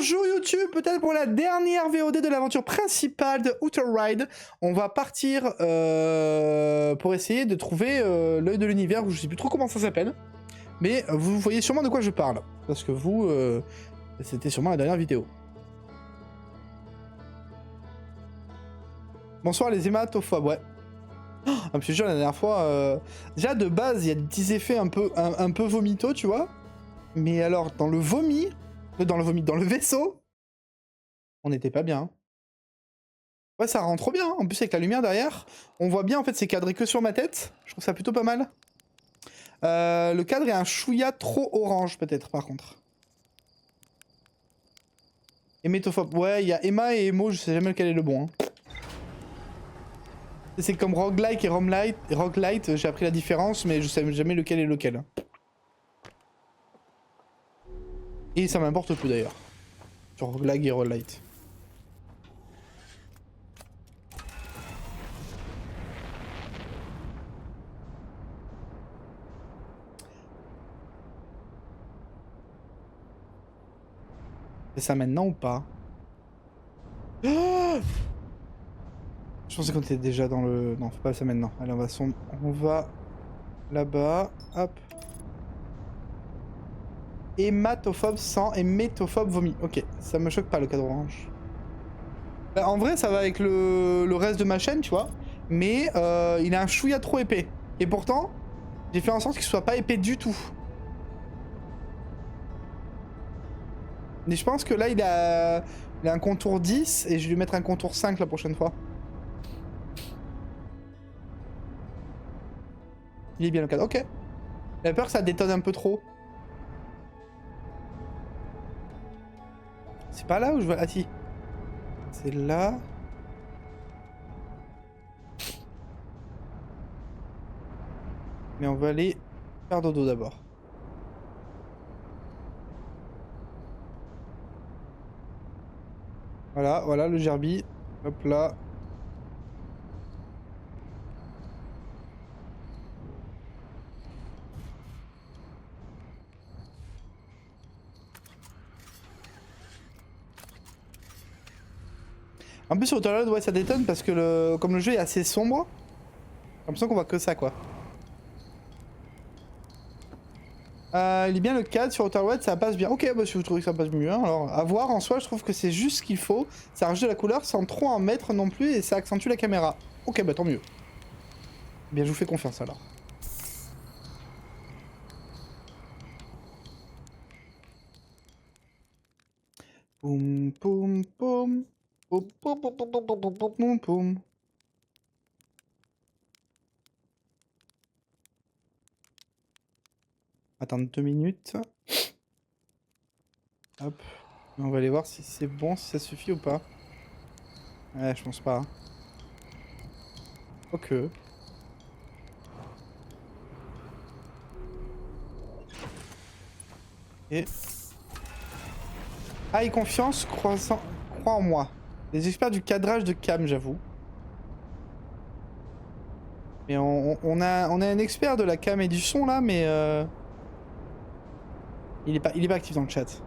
Bonjour YouTube, peut-être pour la dernière VOD de l'aventure principale de Outer Ride. On va partir pour essayer de trouver l'œil de l'univers, ou je sais plus trop comment ça s'appelle. Mais vous voyez sûrement de quoi je parle, parce que vous, c'était sûrement la dernière vidéo. Bonsoir les hématophobes, ouais. Oh, je te jure, la dernière fois, déjà de base, il y a des petits effets un peu vomito, tu vois. Mais alors, dans le vaisseau, on n'était pas bien. Ouais, ça rend trop bien, en plus avec la lumière derrière. On voit bien, en fait, c'est cadré que sur ma tête. Je trouve ça plutôt pas mal. Le cadre est un chouïa trop orange, peut-être, par contre. Hémétophobe. Ouais, il y a Emma et Emo, je sais jamais lequel est le bon. Hein. C'est comme roguelike et roguelite, j'ai appris la différence, mais je sais jamais lequel est lequel. Et ça m'importe peu, d'ailleurs. Sur roguelike et roguelite. C'est ça maintenant ou pas? Je pensais qu'on était déjà dans le... Non, faut pas ça maintenant. Allez, on va là-bas. Hop. Hématophobe sang et métophobe vomi. Ok, ça me choque pas le cadre orange. Bah, en vrai, ça va avec le reste de ma chaîne, tu vois. Mais il a un chouïa trop épais. Et pourtant, j'ai fait en sorte qu'il soit pas épais du tout. Mais je pense que là, il a un contour 10 et je vais lui mettre un contour 5 la prochaine fois. Il est bien le cadre. Ok. J'ai peur que ça détonne un peu trop. C'est pas là où je veux... Ah si. C'est là. Mais on va aller faire dodo d'abord. Voilà, voilà le gerbi. Hop là. En plus sur Outer Ride, ouais, ça détonne parce que comme le jeu est assez sombre, j'ai l'impression qu'on voit que ça, quoi. Il est bien le cadre sur Outer Ride, ça passe bien. Ok, bah si vous trouvez que ça passe mieux, hein, alors à voir en soi, je trouve que c'est juste ce qu'il faut. Ça rajoute de la couleur sans trop en mettre non plus et ça accentue la caméra. Ok, bah tant mieux. Bien, je vous fais confiance alors. Poum poum poum. Poum poum poum poum poum poum poum poum poum. Attendre 2 minutes. Hop. On va aller voir si c'est bon, si ça suffit ou pas. Ouais, je pense pas. Ok. Et... Aïe confiance, crois en moi. Les experts du cadrage de cam, j'avoue. Mais on a un expert de la cam et du son là, mais il est pas actif dans le chat.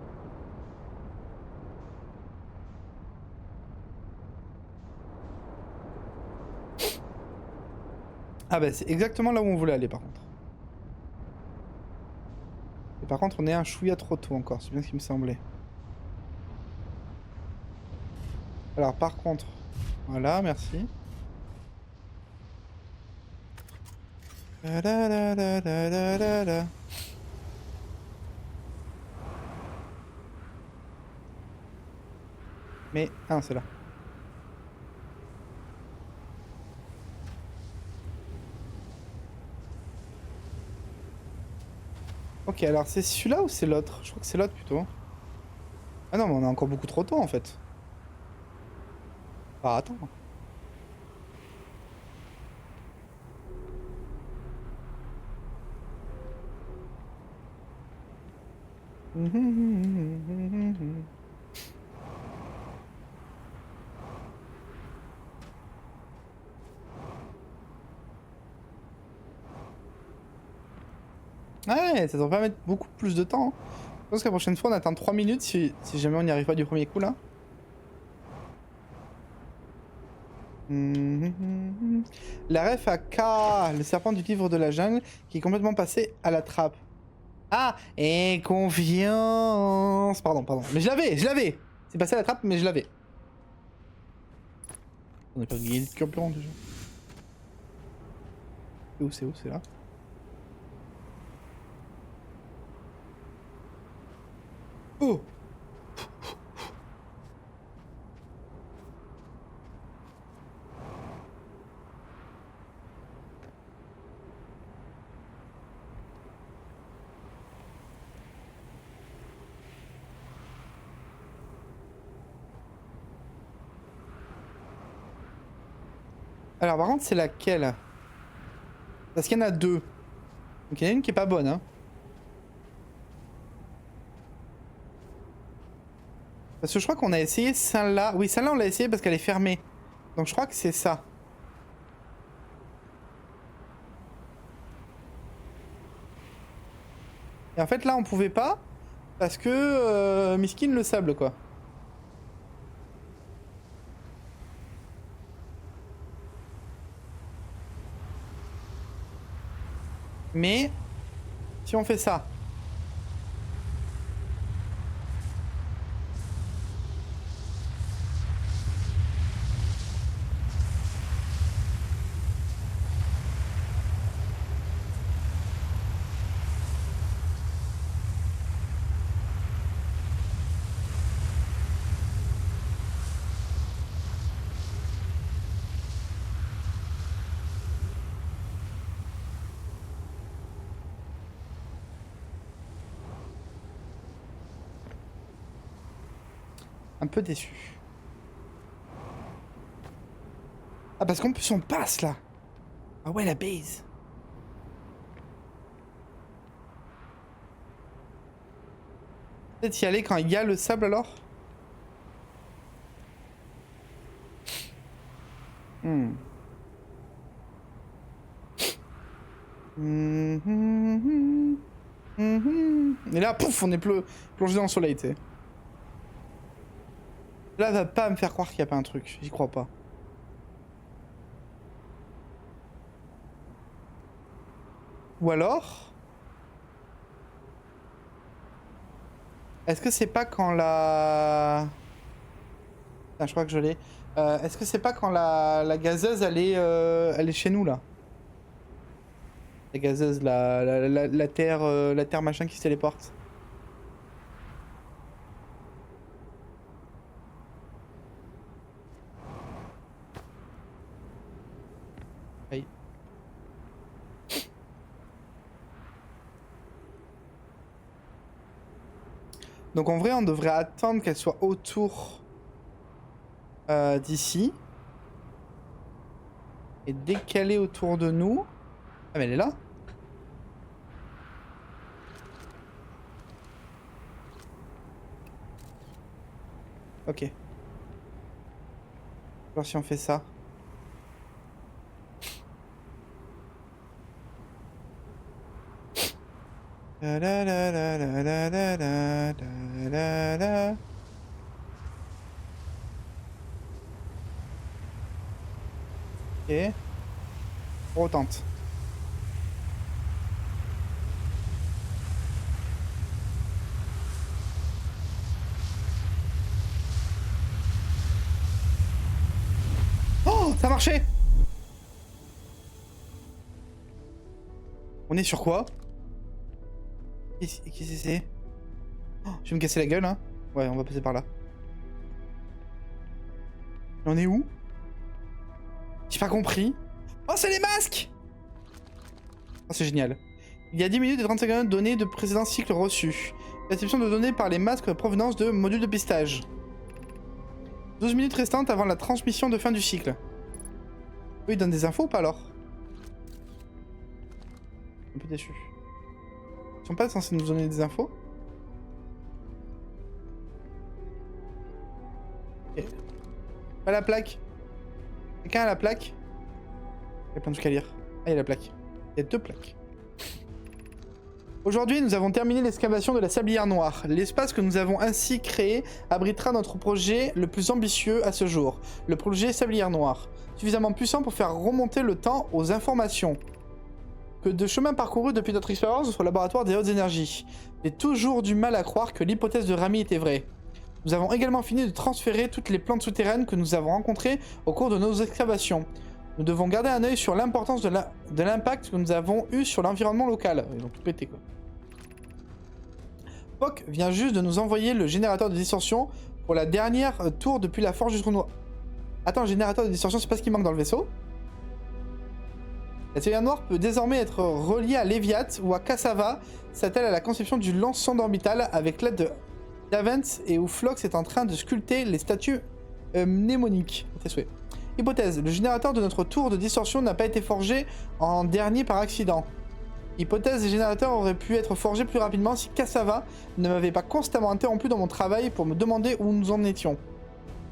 Ah bah c'est exactement là où on voulait aller par contre. Et par contre on est un chouïa trop tôt encore, c'est bien ce qui me semblait. Alors par contre, voilà, merci. La la la la la la la la. Mais, ah c'est là. Ok, alors c'est celui-là ou c'est l'autre? Je crois que c'est l'autre plutôt. Ah non, mais on est encore beaucoup trop tôt en fait. Ah attends. Ouais, ça devrait pas mettre beaucoup plus de temps. pense que la prochaine fois on attend 3 minutes si jamais on n'y arrive pas du premier coup là. La ref à K, le serpent du livre de la jungle qui est complètement passé à la trappe. Ah, et confiance. Pardon. Mais je l'avais. C'est passé à la trappe, mais je l'avais. On n'a pas gagné de carburant déjà. C'est où, c'est là. Oh! Alors par contre c'est laquelle? Parce qu'il y en a deux. Donc il y en a une qui est pas bonne hein. Parce que je crois qu'on a essayé celle-là. Oui celle-là on l'a essayé parce qu'elle est fermée. Donc je crois que c'est ça. Et en fait là on pouvait pas. Parce que Miskin le sable quoi. Mais si on fait ça. Un peu déçu. Ah parce qu'en plus on passe là. Ah ouais la base. Peut-être y aller quand il y a le sable alors. Et là, pouf, on est plongé dans le soleil, tu sais. Là, va pas me faire croire qu'il n'y a pas un truc. J'y crois pas. Ou alors... Est-ce que c'est pas quand la... Ah, je crois que je l'ai. Est-ce que c'est pas quand la gazeuse, elle est chez nous, là? La gazeuse, la terre machin qui se téléporte. Aïe. Donc en vrai, on devrait attendre qu'elle soit autour d'ici. Et dès qu'elle est autour de nous... Ah mais elle est là. Ok. Alors si on fait ça. La la la la la la la la la la. Ok. On retente. Oh, ça a marché. On est sur quoi? Qu'est-ce que c'est? Oh, je vais me casser la gueule, hein. Ouais, on va passer par là. On est où? J'ai pas compris. Oh, c'est les masques! Oh, c'est génial. Il y a 10 minutes et 30 secondes de données de précédents cycles reçus. Réception de données par les masques de provenance de modules de pistage. 12 minutes restantes avant la transmission de fin du cycle. Eux, ils donnent des infos ou pas alors? Un peu déçu. Ils sont pas censés nous donner des infos? Ok. Pas la plaque. Quelqu'un a la plaque? Il y a plein de trucs à lire. Ah, il y a la plaque. Il y a deux plaques. Aujourd'hui, nous avons terminé l'excavation de la Sablière Noire. L'espace que nous avons ainsi créé abritera notre projet le plus ambitieux à ce jour, le projet Sablière Noire, suffisamment puissant pour faire remonter le temps aux informations. Que de chemin parcouru depuis notre expérience au laboratoire des hautes énergies. J'ai toujours du mal à croire que l'hypothèse de Rami était vraie. Nous avons également fini de transférer toutes les plantes souterraines que nous avons rencontrées au cours de nos excavations. Nous devons garder un œil sur l'importance de l'impact que nous avons eu sur l'environnement local. Ils ont tout pété quoi. Poc vient juste de nous envoyer le générateur de distorsion pour la dernière tour depuis la forge du trou noir. Attends, le générateur de distorsion, c'est pas ce qui manque dans le vaisseau? La Sablière Noire peut désormais être reliée à Léviat ou à Cassava, s'attelle à la conception du lance-sonde orbital avec l'aide d'Avents et où Phlox est en train de sculpter les statues mnémoniques. Tes souhaits. Hypothèse, le générateur de notre tour de distorsion n'a pas été forgé en dernier par accident. Hypothèse, les générateurs auraient pu être forgés plus rapidement si Cassava ne m'avait pas constamment interrompu dans mon travail pour me demander où nous en étions.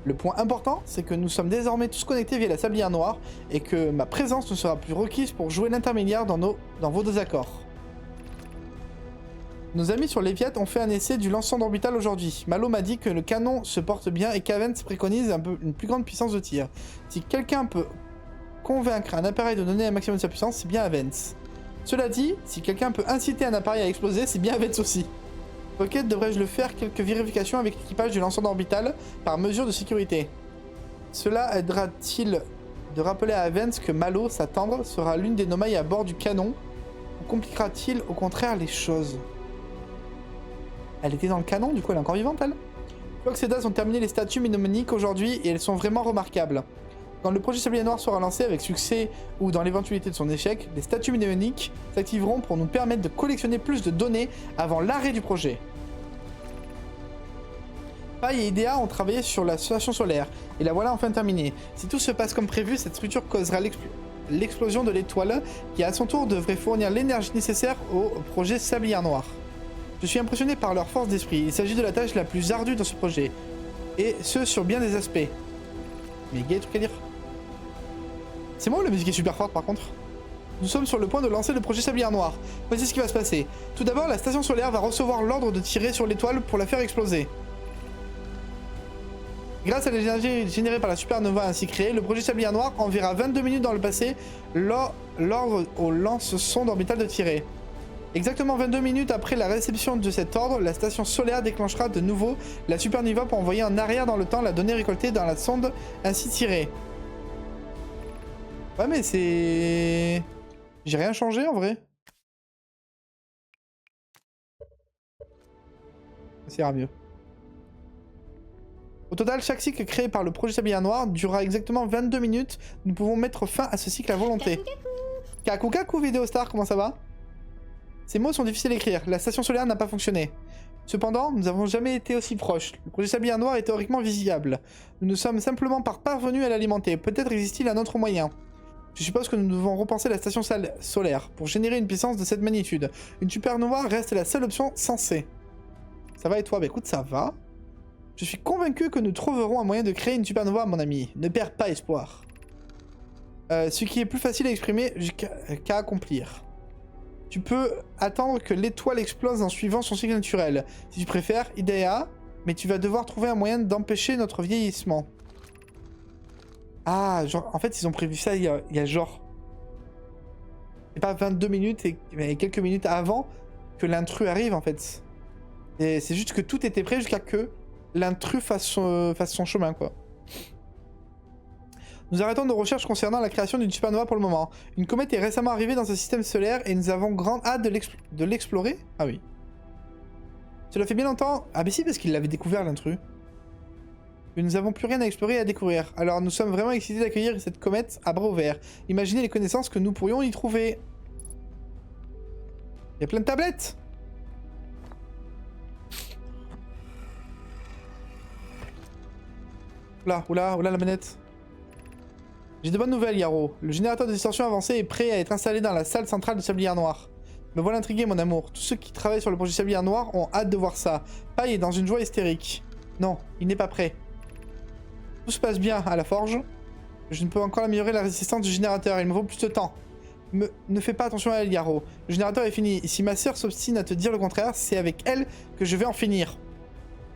Le point important, c'est que nous sommes désormais tous connectés via la Sablière Noire et que ma présence ne sera plus requise pour jouer l'intermédiaire dans vos désaccords. Nos amis sur Léviat ont fait un essai du lance-sonde orbital aujourd'hui. Malo m'a dit que le canon se porte bien et qu'Avents préconise une plus grande puissance de tir. Si quelqu'un peut convaincre un appareil de donner un maximum de sa puissance, c'est bien Avents. Cela dit, si quelqu'un peut inciter un appareil à exploser, c'est bien Avents aussi. Ok, devrais-je le faire quelques vérifications avec l'équipage du lanceur orbital par mesure de sécurité. Cela aidera-t-il de rappeler à Avents que Malo, sa tendre, sera l'une des nomailles à bord du canon ou compliquera-t-il au contraire les choses? Elle était dans le canon, du coup elle est encore vivante elle? Phlox et Daz ont terminé les statues mnémoniques aujourd'hui et elles sont vraiment remarquables. Quand le projet Sablière Noire sera lancé avec succès ou dans l'éventualité de son échec, les statues mnémoniques s'activeront pour nous permettre de collectionner plus de données avant l'arrêt du projet. Pai et Idea ont travaillé sur la station solaire, et la voilà enfin terminée. Si tout se passe comme prévu, cette structure causera l'explosion de l'étoile, qui à son tour devrait fournir l'énergie nécessaire au projet Sablière Noire. Je suis impressionné par leur force d'esprit, il s'agit de la tâche la plus ardue dans ce projet, et ce sur bien des aspects. Mais il y a des trucs à dire. C'est moi ou la musique est super forte par contre? Nous sommes sur le point de lancer le projet Sablière Noire. Voici ce qui va se passer. Tout d'abord, la station solaire va recevoir l'ordre de tirer sur l'étoile pour la faire exploser. Grâce à l'énergie générée par la supernova ainsi créée, le projet Sablière Noire enverra 22 minutes dans le passé l'ordre au lance-sonde orbital de tirer. Exactement 22 minutes après la réception de cet ordre, la station solaire déclenchera de nouveau la supernova pour envoyer en arrière dans le temps la donnée récoltée dans la sonde ainsi tirée. Ouais mais c'est... J'ai rien changé en vrai. Ça ira mieux. Au total, chaque cycle créé par le projet Sablière Noire durera exactement 22 minutes. Nous pouvons mettre fin à ce cycle à volonté. Kaku kaku Vidéostar, comment ça va? Ces mots sont difficiles à écrire. La station solaire n'a pas fonctionné. Cependant, nous n'avons jamais été aussi proches. Le projet Sablière Noire est théoriquement visible. Nous ne sommes simplement pas parvenus à l'alimenter. Peut-être existe-t-il un autre moyen. Je suppose que nous devons repenser la station solaire pour générer une puissance de cette magnitude. Une supernova reste la seule option sensée. Ça va et toi? Bah écoute, ça va. Je suis convaincu que nous trouverons un moyen de créer une supernova, mon ami. Ne perds pas espoir. Ce qui est plus facile à exprimer qu'à accomplir. Tu peux attendre que l'étoile explose en suivant son cycle naturel. Si tu préfères, Idea, mais tu vas devoir trouver un moyen d'empêcher notre vieillissement. Ah, genre, en fait, ils ont prévu ça il y a genre... C'est pas 22 minutes, mais quelques minutes avant que l'intrus arrive, en fait. Et c'est juste que tout était prêt jusqu'à que l'intrus fasse son chemin, quoi. Nous arrêtons nos recherches concernant la création d'une supernova pour le moment. Une comète est récemment arrivée dans ce système solaire et nous avons grande hâte de l'explorer. Ah oui. Cela fait bien longtemps... Ah mais si, parce qu'il l'avait découvert, l'intrus. Mais nous n'avons plus rien à explorer et à découvrir. Alors nous sommes vraiment excités d'accueillir cette comète à bras ouverts. Imaginez les connaissances que nous pourrions y trouver. Il y a plein de tablettes. Oula, la manette. J'ai de bonnes nouvelles, Yaro. Le générateur de distorsion avancé est prêt à être installé dans la salle centrale de Sablière Noire. Me voilà intrigué, mon amour. Tous ceux qui travaillent sur le projet Sablière Noire ont hâte de voir ça. Pai est dans une joie hystérique. Non, il n'est pas prêt. Tout se passe bien à la forge. Je ne peux encore améliorer la résistance du générateur. Il me faut plus de temps. Ne fais pas attention à elle, Yaro. Le générateur est fini. Et si ma sœur s'obstine à te dire le contraire, c'est avec elle que je vais en finir.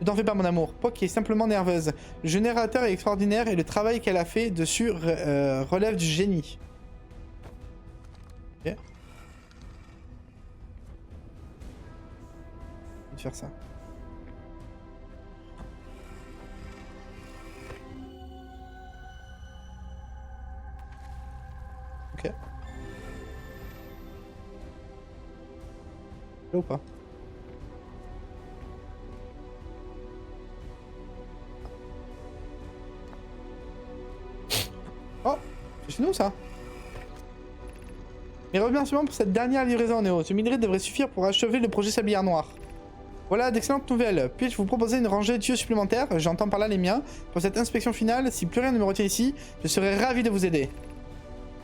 Ne t'en fais pas, mon amour. Poc est simplement nerveuse. Le générateur est extraordinaire et le travail qu'elle a fait dessus relève du génie. Ok. Je vais faire ça. Ok. Là ou pas? Oh, c'est chez nous ça. Mes remerciements pour cette dernière livraison, Néo. Ce minerai devrait suffire pour achever le projet Sablière Noire. Voilà d'excellentes nouvelles. Puis-je vous proposer une rangée de tuyaux supplémentaires, j'entends par là les miens, pour cette inspection finale. Si plus rien ne me retient ici, je serai ravi de vous aider.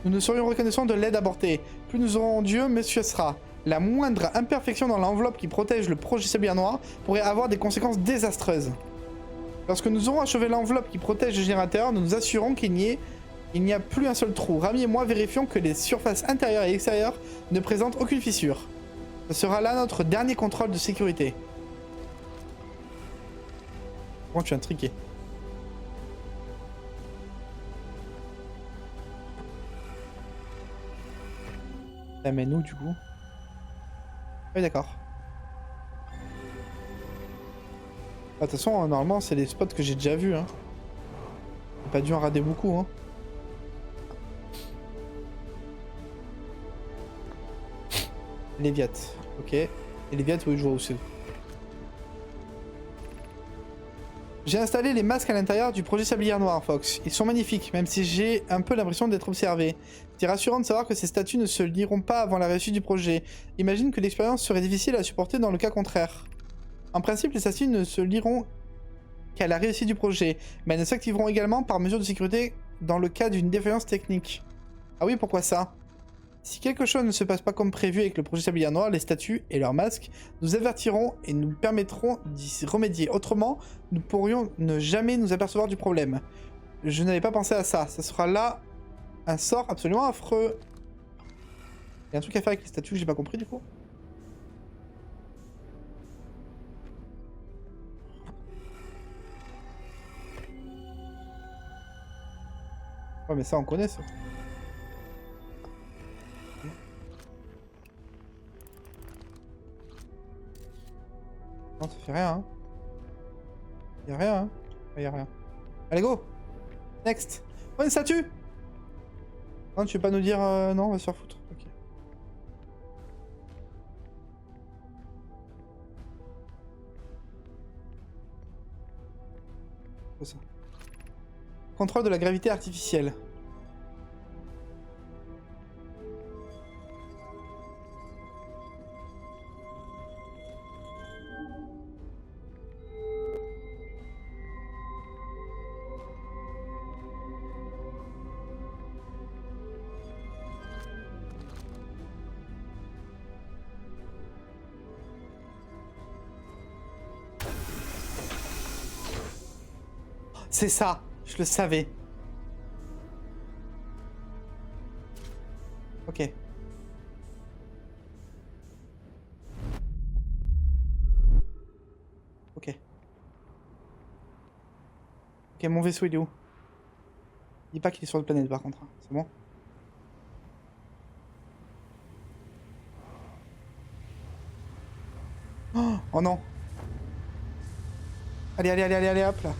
Nous ne serions reconnaissants de l'aide apportée. Plus nous aurons Dieu, mieux ce sera. La moindre imperfection dans l'enveloppe qui protège le projet Sablière Noire pourrait avoir des conséquences désastreuses. Lorsque nous aurons achevé l'enveloppe qui protège le générateur, nous nous assurons qu'il n'y a plus un seul trou. Rami et moi vérifions que les surfaces intérieures et extérieures ne présentent aucune fissure. Ce sera là notre dernier contrôle de sécurité. Bon, tu es intrigué. Ça mène où du coup? Oui, d'accord. De toute façon, normalement, c'est les spots que j'ai déjà vus. Hein. J'ai pas dû en rater beaucoup. Hein. Léviat. Ok. Et Léviat, oui, je vois où c'est. J'ai installé les masques à l'intérieur du projet Sablière Noire, Fox. Ils sont magnifiques, même si j'ai un peu l'impression d'être observé. C'est rassurant de savoir que ces statues ne se liront pas avant la réussite du projet. Imagine que l'expérience serait difficile à supporter dans le cas contraire. En principe, les statues ne se liront qu'à la réussite du projet, mais elles ne s'activeront également par mesure de sécurité dans le cas d'une défaillance technique. Ah oui, pourquoi ça? Si quelque chose ne se passe pas comme prévu avec le projet Sablière Noire, les statues et leurs masques nous avertiront et nous permettront d'y remédier. Autrement, nous pourrions ne jamais nous apercevoir du problème. Je n'avais pas pensé à ça. Ça sera là un sort absolument affreux. Il y a un truc à faire avec les statues que j'ai pas compris du coup. Ouais, mais ça on connaît ça. Non, ça fait rien, hein. Y'a rien, hein. Ouais, y'a rien. Allez, go! Next! Oh, une statue! Non, tu veux pas nous dire... non, on va se faire foutre. Ok. C'est ça. Contrôle de la gravité artificielle. C'est ça, je le savais. Ok. Ok. Ok, mon vaisseau il est où? Dis pas qu'il est sur la planète par contre, hein. C'est bon? Oh non! Allez, allez, allez, allez, allez, hop là!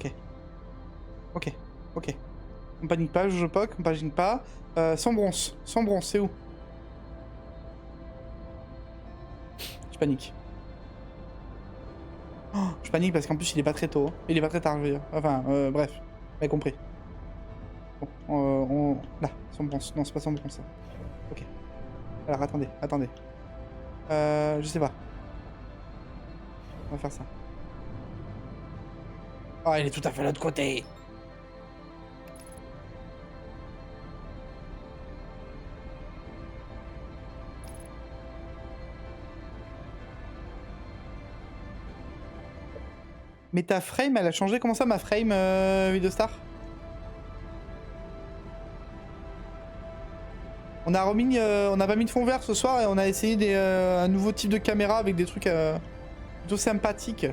Ok. Ok. Ok. On panique pas, je poke, on panique pas. Sans bronze, c'est où? Je panique. Oh, je panique parce qu'en plus il est pas très tôt. Hein. Il est pas très tard, je veux dire. Enfin, bref. Vous avez compris. Bon, Là, sans bronze. Non, c'est pas sans bronze ça. Ok. Alors, attendez, attendez. Je sais pas. On va faire ça. Oh, il est tout à fait de l'autre côté. Mais ta frame, elle a changé. Comment ça, ma frame, Vidostar? On a remis, on n'a pas mis de fond vert ce soir et on a essayé un nouveau type de caméra avec des trucs plutôt sympathiques.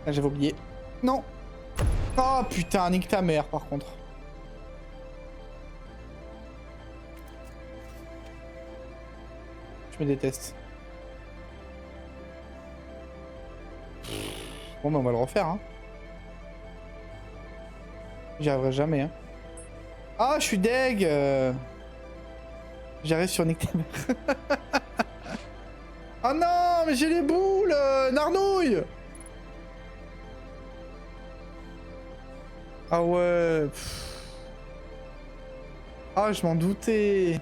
Ah, j'avais oublié. Non. Oh putain, nique ta mère par contre. Je me déteste. Bon, mais on va le refaire, hein. J'y arriverai jamais, hein. Ah, je suis deg. J'arrive sur nique ta mère. Oh non, mais j'ai les boules, Narnouille. Ah ouais. Ah, je m'en doutais.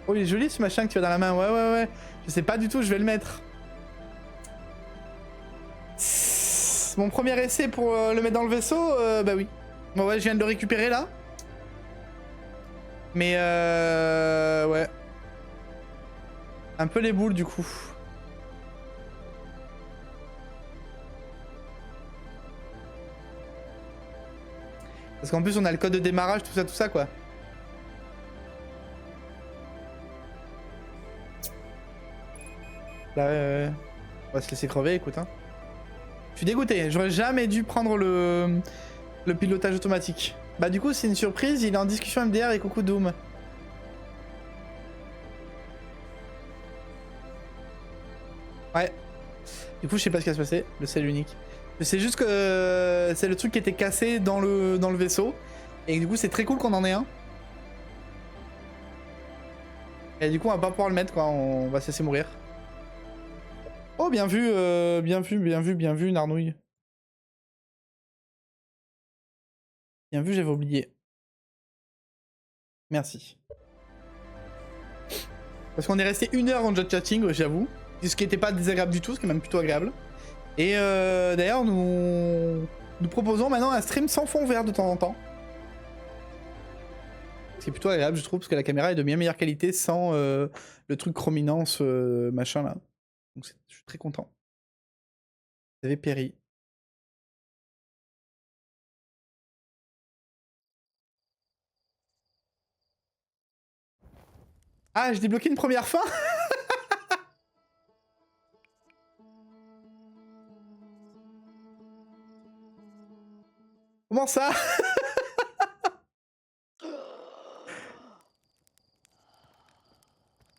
Oh, il est joli ce machin que tu as dans la main. Ouais, ouais, ouais. Je sais pas du tout où je vais le mettre. Mon premier essai pour le mettre dans le vaisseau, bah oui. Bon, ouais, je viens de le récupérer là. Mais ouais. Un peu les boules du coup. Parce qu'en plus on a le code de démarrage, tout ça quoi. Là, on va se laisser crever, écoute. Hein. Je suis dégoûté, j'aurais jamais dû prendre le pilotage automatique. Bah du coup c'est une surprise, il est en discussion MDR avec Coucou Doom. Ouais. Du coup je sais pas ce qui va se passer, le sel unique. Je sais juste que c'est le truc qui était cassé dans le vaisseau. Et du coup c'est très cool qu'on en ait un. Et du coup on va pas pouvoir le mettre quoi, on va se laisser mourir. Oh bien vu, bien vu Narnouille. Bien vu, j'avais oublié. Merci. Parce qu'on est resté 1 heure en jet chatting, j'avoue. Ce qui n'était pas désagréable du tout, ce qui est même plutôt agréable. Et d'ailleurs, nous proposons maintenant un stream sans fond vert de temps en temps. Ce qui est plutôt agréable, je trouve, parce que la caméra est de bien meilleure qualité sans le truc chrominance machin là. Donc je suis très content. Vous avez péri. Ah, j'ai débloqué une première fin. Comment ça?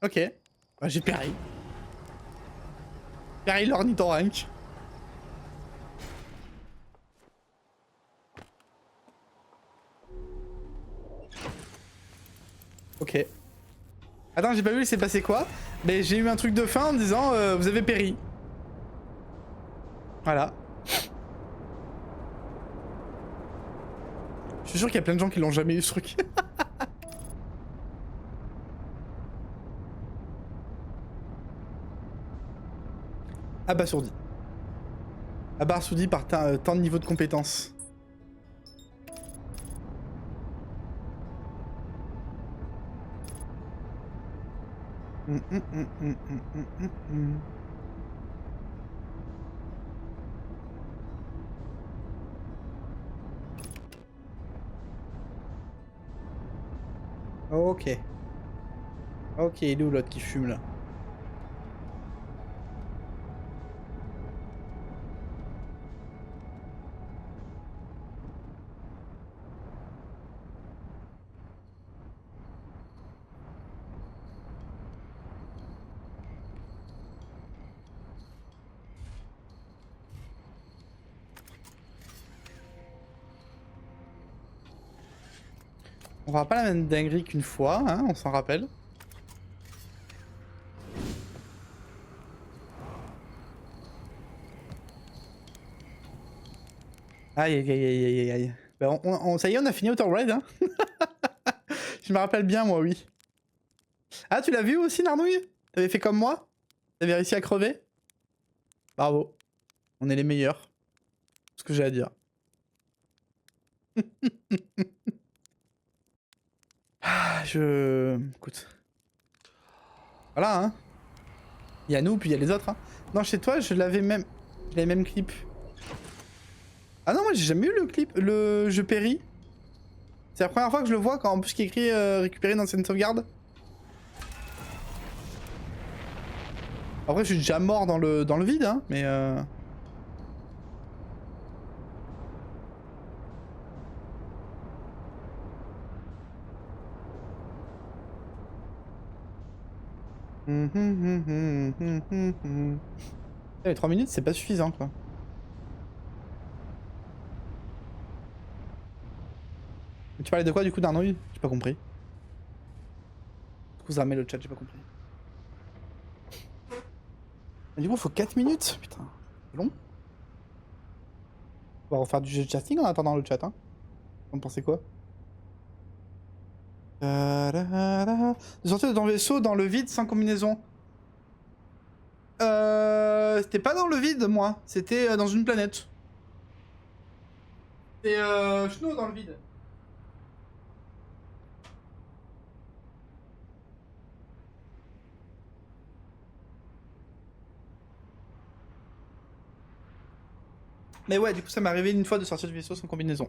Ok. Bah, j'ai péri. Péri l'ornithorynque. Ok. Attends, j'ai pas vu, il s'est passé quoi? Mais j'ai eu un truc de fin en me disant vous avez péri. Voilà. Je suis sûr qu'il y a plein de gens qui l'ont jamais eu ce truc. Abasourdi. Abasourdi par tant de niveau de compétence. Ok. Ok, il est où l'autre qui fume là? On fera pas la même dinguerie qu'une fois, hein, on s'en rappelle. Aïe aïe aïe aïe aïe aïe. Bah, ça y est, on a fini Outer Ride, hein. Je me rappelle bien, moi, oui. Ah, tu l'as vu aussi, Narnouille? T'avais fait comme moi? T'avais réussi à crever? Bravo. On est les meilleurs. C'est ce que j'ai à dire. Ah, Écoute. Voilà, hein. Il y a nous, puis il y a les autres, hein. Non, chez toi, je l'avais même... J'ai les mêmes clips. Ah non, moi, j'ai jamais eu le clip, le jeu péri. C'est la première fois que je le vois, quand en plus qu'il est écrit récupérer une ancienne sauvegarde. Après, je suis déjà mort dans le vide, hein, mais Les 3 minutes, c'est pas suffisant, quoi. Tu parlais de quoi, du coup, d'Arnold? J'ai pas compris. Du coup, ça remet le chat, j'ai pas compris. Mais du coup, il faut 4 minutes. Putain, c'est long. On va refaire du jeu de casting en attendant le chat, hein. Vous en pensez quoi? De sortir de ton vaisseau dans le vide sans combinaison. C'était pas dans le vide, moi. C'était dans une planète. C'était Schno dans le vide. Mais ouais, du coup, ça m'est arrivé une fois de sortir du vaisseau sans combinaison.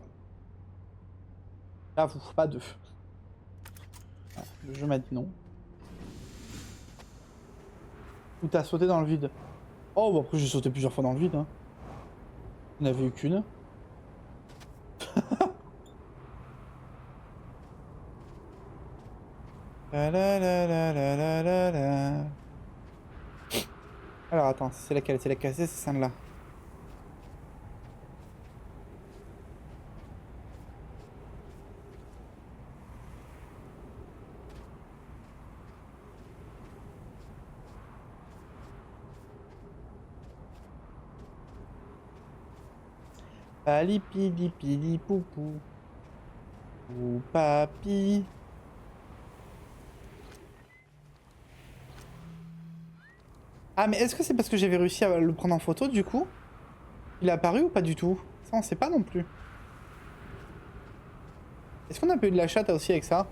J'avoue, pas deux. Ah, le jeu m'a dit non. Ou t'as sauté dans le vide? Oh, bah après j'ai sauté plusieurs fois dans le vide. Hein. Il n'y en avait eu qu'une. Alors attends, c'est laquelle? C'est laquelle? C'est celle-là. Palipili poupou. Ou papi. Ah mais est-ce que c'est parce que j'avais réussi à le prendre en photo du coup? Il est apparu ou pas du tout? Ça on sait pas non plus. Est-ce qu'on a pas eu de la chatte aussi avec ça?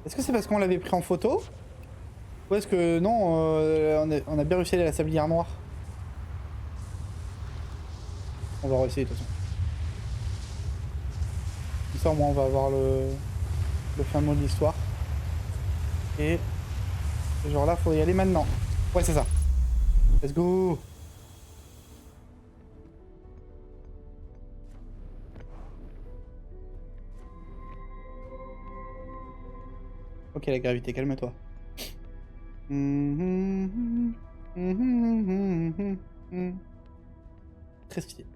Est-ce que c'est parce qu'on l'avait pris en photo? Ou est-ce que non, on a bien réussi à aller à la sablière noire? On va réessayer de toute façon. Comme ça au moins on va avoir le fin mot de l'histoire. Et ce genre là faut y aller maintenant. Ouais c'est ça. Let's go. Ok la gravité, calme-toi. Très stylé.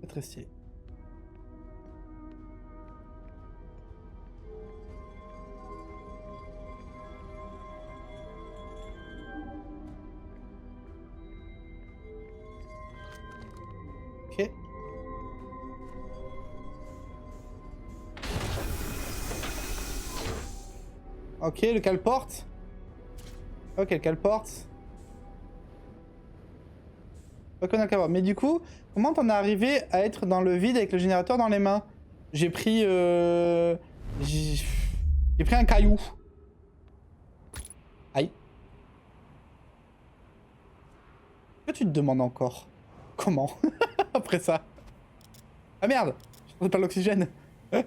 Très stylé. Ok. Ok, le cale-porte. Ok, le cale-porte. Ok, on a le cale-porte. Mais du coup, comment t'en es arrivé à être dans le vide avec le générateur dans les mains? J'ai pris... J'ai pris un caillou. Aïe. Pourquoi tu te demandes encore? Comment? Après ça. Ah merde! Je trouve pas l'oxygène. J'ai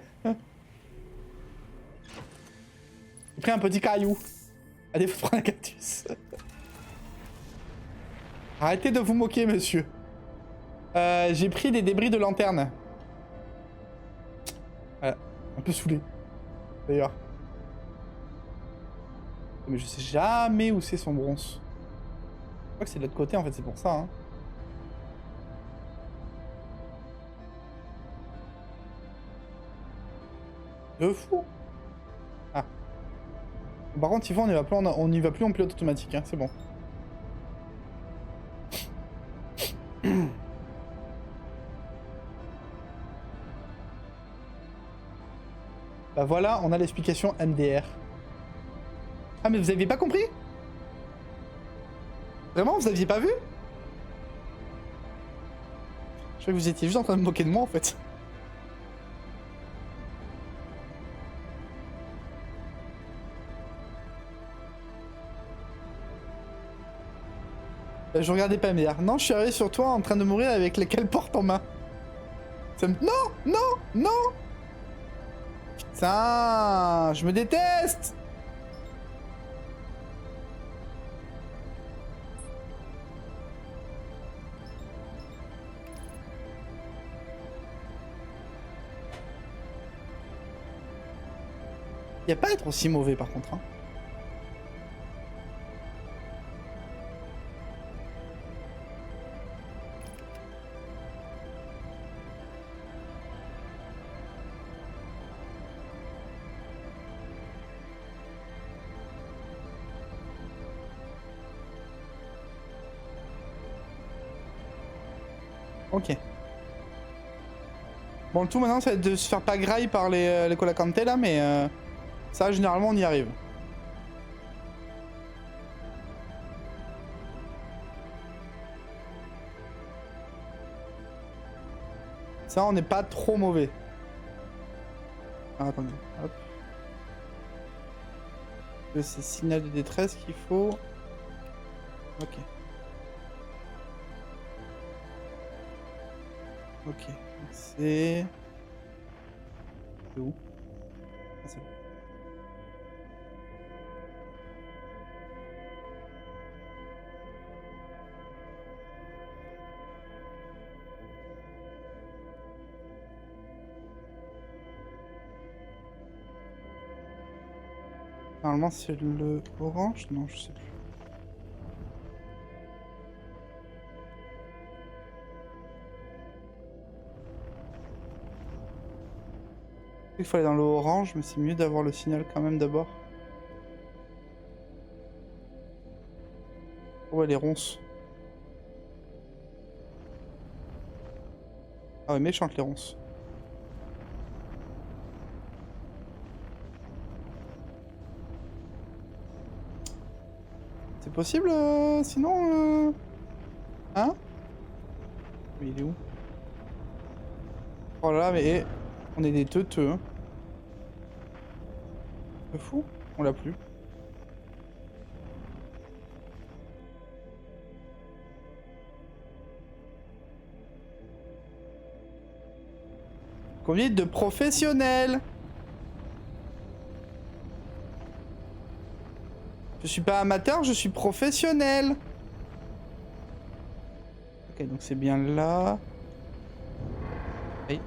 pris un petit caillou. À défaut de prendre un cactus. Arrêtez de vous moquer, monsieur. J'ai pris des débris de lanterne. Voilà. Un peu saoulé. D'ailleurs. Mais je sais jamais où c'est son bronze. Je crois que c'est de l'autre côté, en fait, c'est pour ça. Hein. De fou. Ah. Par contre, Yvan, on y va plus en pilote automatique, hein, c'est bon. voilà, on a l'explication MDR. Ah mais vous aviez pas compris? Vraiment, vous aviez pas vu? Je crois que vous étiez juste en train de me moquer de moi en fait. Je regardais pas MDR. Non, je suis arrivé sur toi en train de mourir avec les quelles portes en main. Ça me... Non, non, non. Putain, je me déteste. Y a pas à être aussi mauvais par contre. Hein. Ok. Bon, le tout maintenant, c'est de se faire pas graille par les Colacante là, mais ça, généralement, on y arrive. Ça, on n'est pas trop mauvais. Ah, attendez. Hop. C'est signal de détresse qu'il faut. Ok. Ok. C'est où? Ah, c'est bon. Normalement, c'est le orange? Non, je sais plus. Il faut aller dans le orange, mais c'est mieux d'avoir le signal quand même d'abord. Ouais, les ronces. Ah ouais, méchantes les ronces. C'est possible sinon Hein? Mais il est où? Oh là là, mais on est des teuteux, hein. C'est fou, on l'a plus. Conduite de professionnel. Je suis pas amateur, je suis professionnel. Ok, donc c'est bien là. Oui.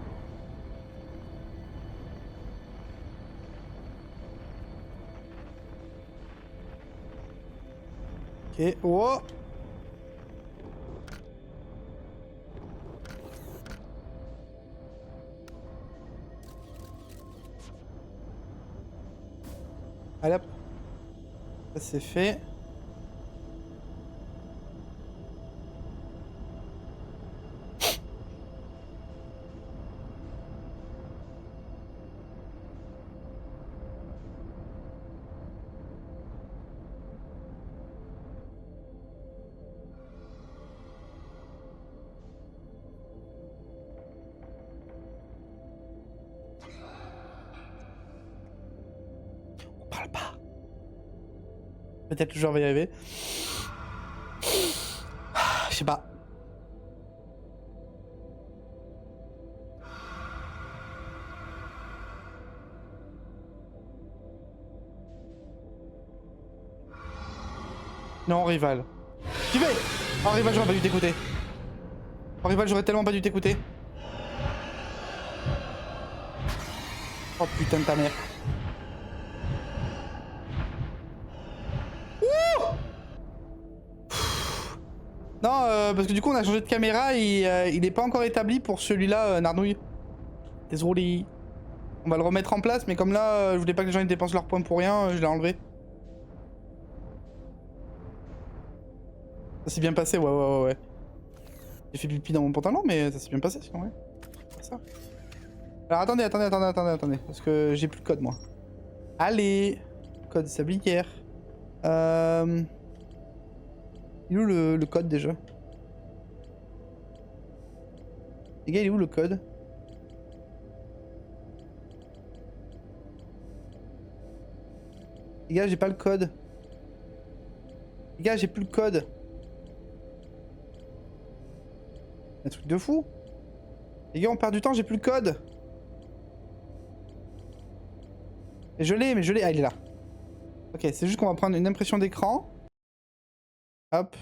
Ok, oh. Allez hop. Ça c'est fait. On parle pas. Peut-être que le joueur va y arriver. Je sais pas. Non, rival. J'y vais. Oh, rival, j'aurais pas dû t'écouter. Oh, rival, j'aurais tellement pas dû t'écouter. Oh putain de ta mère. Ouh. Non, parce que du coup, on a changé de caméra et il est pas encore établi pour celui-là, Nardouille. Désolé. On va le remettre en place, mais comme là, je voulais pas que les gens ils dépensent leurs points pour rien, je l'ai enlevé. Ça s'est bien passé, ouais. J'ai fait pipi dans mon pantalon, mais ça s'est bien passé sinon, ouais. C'est ça. Alors attendez, parce que j'ai plus le code moi. Allez, code sablière. Il est où le code déjà? Les gars, il est où le code? Les gars, j'ai pas le code. Les gars, j'ai plus le code. Un truc de fou. Les gars, on perd du temps, j'ai plus le code. Et je l'ai, mais je l'ai. Ah, il est là. Ok, c'est juste qu'on va prendre une impression d'écran. Hop.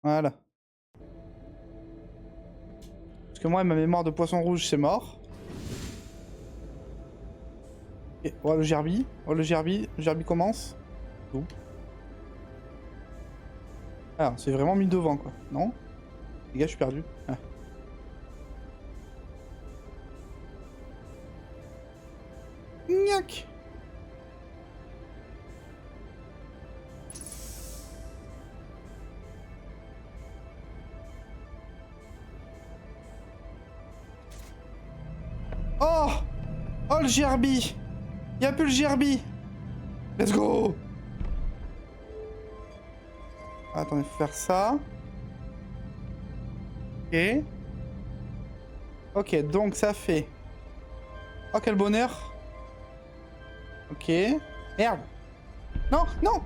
Voilà. Parce que moi, ma mémoire de poisson rouge, c'est mort. Ok, oh le gerbi. Oh le gerbi. Le gerbi commence. Où? Ah, c'est vraiment mis devant, quoi. Non? Les gars, je suis perdu. Ah. Gnac! Oh! Oh le gerbi! Y'a plus le gerbi! Let's go! Attendez, faut faire ça. Ok. Ok, donc ça fait... Oh, quel bonheur! Ok. Merde! Non, non!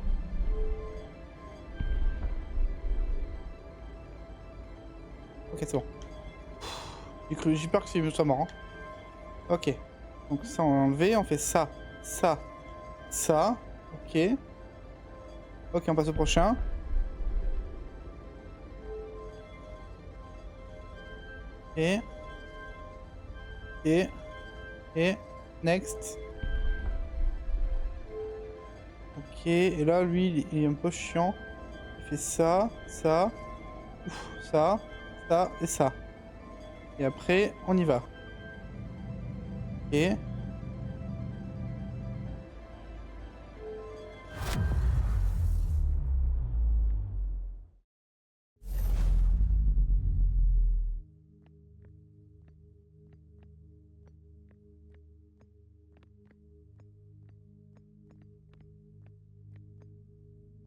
Ok, c'est bon. J'ai peur que c'est soit mort. Hein. Ok. Donc ça, on va enlever. On fait ça, ça, ça. Ok. Ok, on passe au prochain. Et... Et... Next. Ok, et là, lui, il est un peu chiant. Il fait ça, ça, ouf, ça et ça. Et après, on y va. Ok.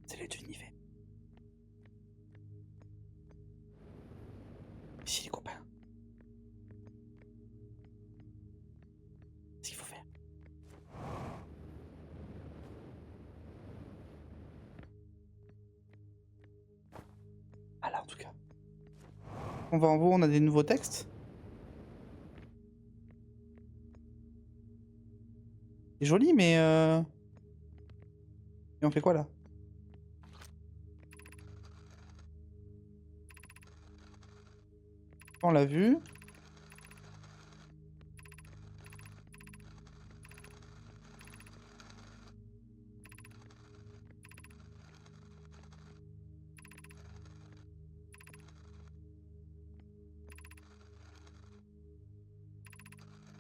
C'est les deux univers. Ici, les copains. Qu'est-ce qu'il faut faire? Ah là, en tout cas. On va en haut, on a des nouveaux textes. C'est joli, mais... Et on fait quoi, là? On l'a vu.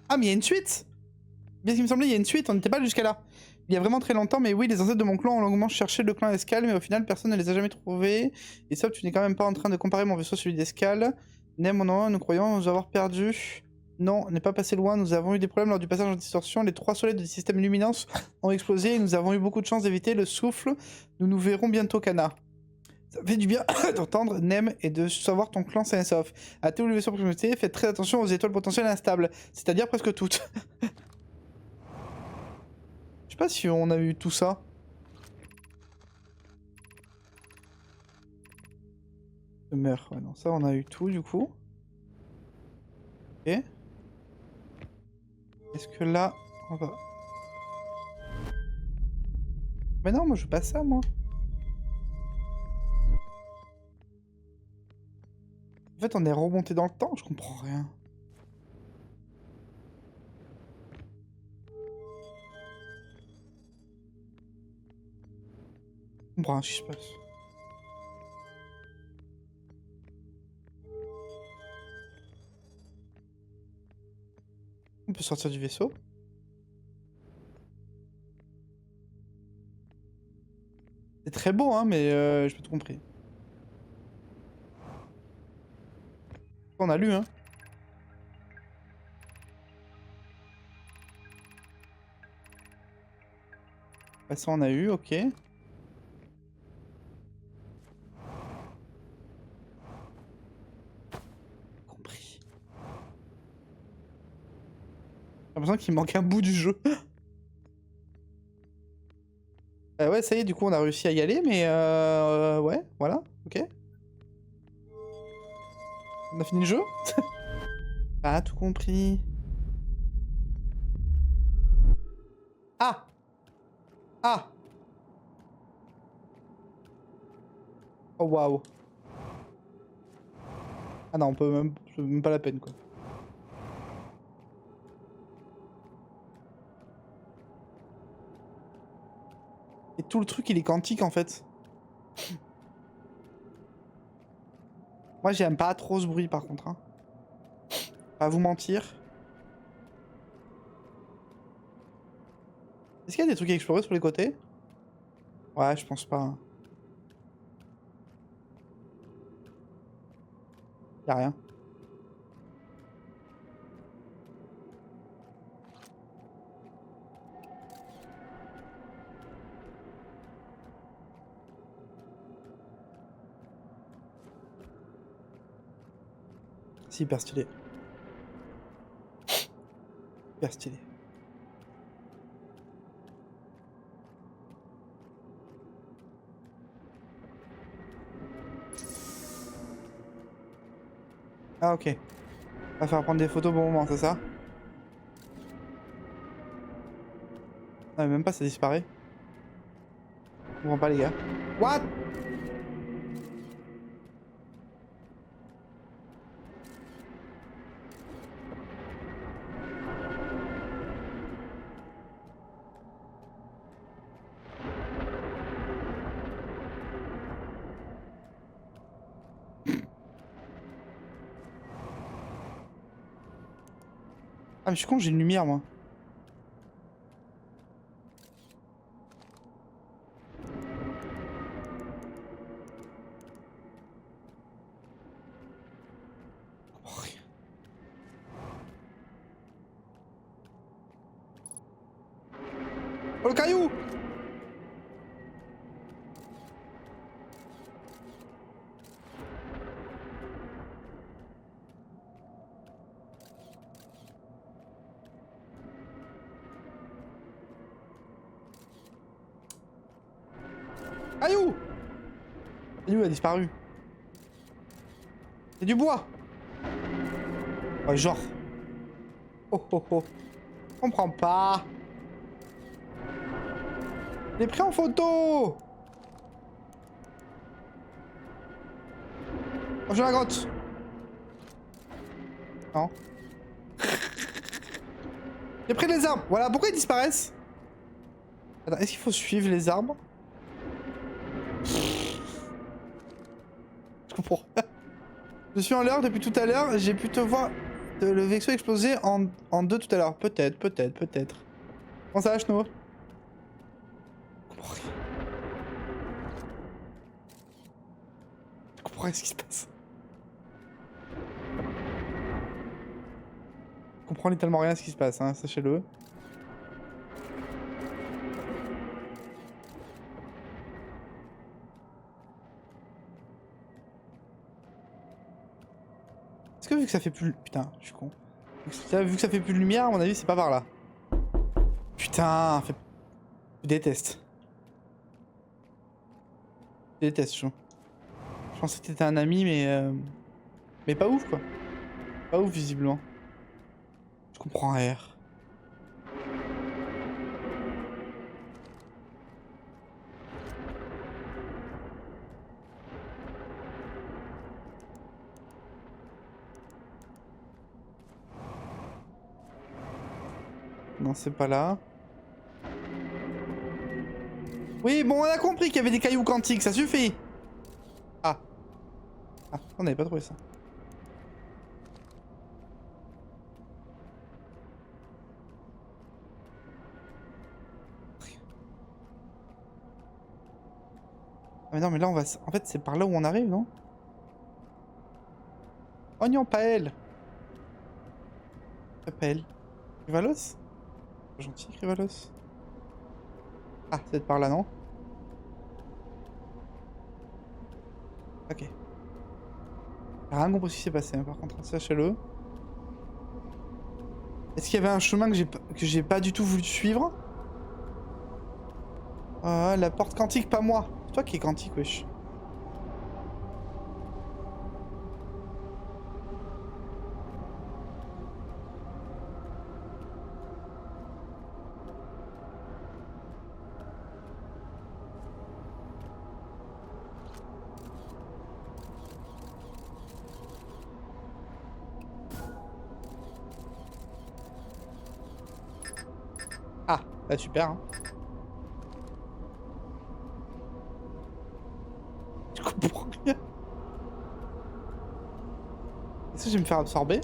Ah, mais il y a une suite! Bien qu'il me semblait, il y a une suite, on n'était pas jusqu'à là. Il y a vraiment très longtemps, mais oui, les ancêtres de mon clan ont longuement cherché le clan Escale, mais au final, personne ne les a jamais trouvés. Et ça, tu n'es quand même pas en train de comparer mon vaisseau à celui d'Escale. Nem, mon nom, nous croyons nous avoir perdu. Non, on n'est pas passé loin, nous avons eu des problèmes lors du passage en distorsion. Les 3 soleils du système Luminance ont explosé et nous avons eu beaucoup de chance d'éviter le souffle. Nous nous verrons bientôt, Kana. Ça fait du bien d'entendre Nem et de savoir ton clan sain et sauf. À tous les vaisseaux proximité, faites très attention aux étoiles potentielles instables, c'est-à-dire presque toutes. Je sais pas si on a eu tout ça. Je meurs, ouais, non, ça on a eu tout du coup. Ok. Est-ce que là, on va... Mais non, moi je veux pas ça, moi. En fait, on est remonté dans le temps, je comprends rien. Je comprends rien ce qui se passe. On peut sortir du vaisseau. C'est très beau, hein, mais j'ai pas tout compris. On a lu, hein. Bah, ça on a eu, ok. Compris. J'ai l'impression qu'il manque un bout du jeu. Ouais, ça y est, du coup on a réussi à y aller, mais ouais, voilà, ok. On a fini le jeu. Pas tout compris. Ah! Ah! Oh waouh. Ah non, on peut même... c'est même pas la peine, quoi. Et tout le truc, il est quantique, en fait. Moi, j'aime pas trop ce bruit, par contre. Hein. Pas vous mentir. Est-ce qu'il y a des trucs à explorer sur les côtés? Ouais, je pense pas. Hein. Y a rien. C'est hyper stylé. Hyper stylé. Ah, ok. On va faire prendre des photos au bon moment, c'est ça? Non, mais même pas, ça disparaît. Je comprends pas, les gars. What? Ah, mais je suis con, j'ai une lumière, moi. Oh, rien. Oh, le caillou! Caillou! Caillou a disparu. C'est du bois! Ouais, genre. Oh, oh, oh. Je comprends pas. Je l'ai pris en photo! Oh, je la grotte! Non. J'ai pris les arbres! Voilà, pourquoi ils disparaissent? Attends, est-ce qu'il faut suivre les arbres? Je comprends. Je suis en l'air depuis tout à l'heure, j'ai pu te voir le vaisseau exploser en deux tout à l'heure. Peut-être, peut-être, peut-être. Comment ça va, Chno? Je comprends rien. Je comprends rien ce qui se passe. Je comprends littéralement rien ce qui se passe, hein, sachez-le. Est-ce que vu que ça fait plus... Putain, je suis con. Vu que ça fait plus de lumière, à mon avis, c'est pas par là. Putain, fait... Je déteste. Je déteste, je pensais que t'étais un ami, mais... Mais pas ouf, quoi. Pas ouf, visiblement. Je comprends rien. Non, c'est pas là. Oui, bon, on a compris qu'il y avait des cailloux quantiques, ça suffit. Ah. Ah, on n'avait pas trouvé ça. Ah mais non, mais là, on va... En fait, c'est par là où on arrive, non? Oignon Paël. Paël. Rivalos? Gentil, Rivalos. Ah, c'est par là, non? Ok. J'ai rien compris ce qui s'est passé, hein, par contre, sachez-le. Est-ce qu'il y avait un chemin que j'ai pas du tout voulu suivre? Ah, la porte quantique, pas moi. C'est toi qui es quantique, wesh. Ah, bah super, hein. Je comprends rien. Est-ce que je vais me faire absorber?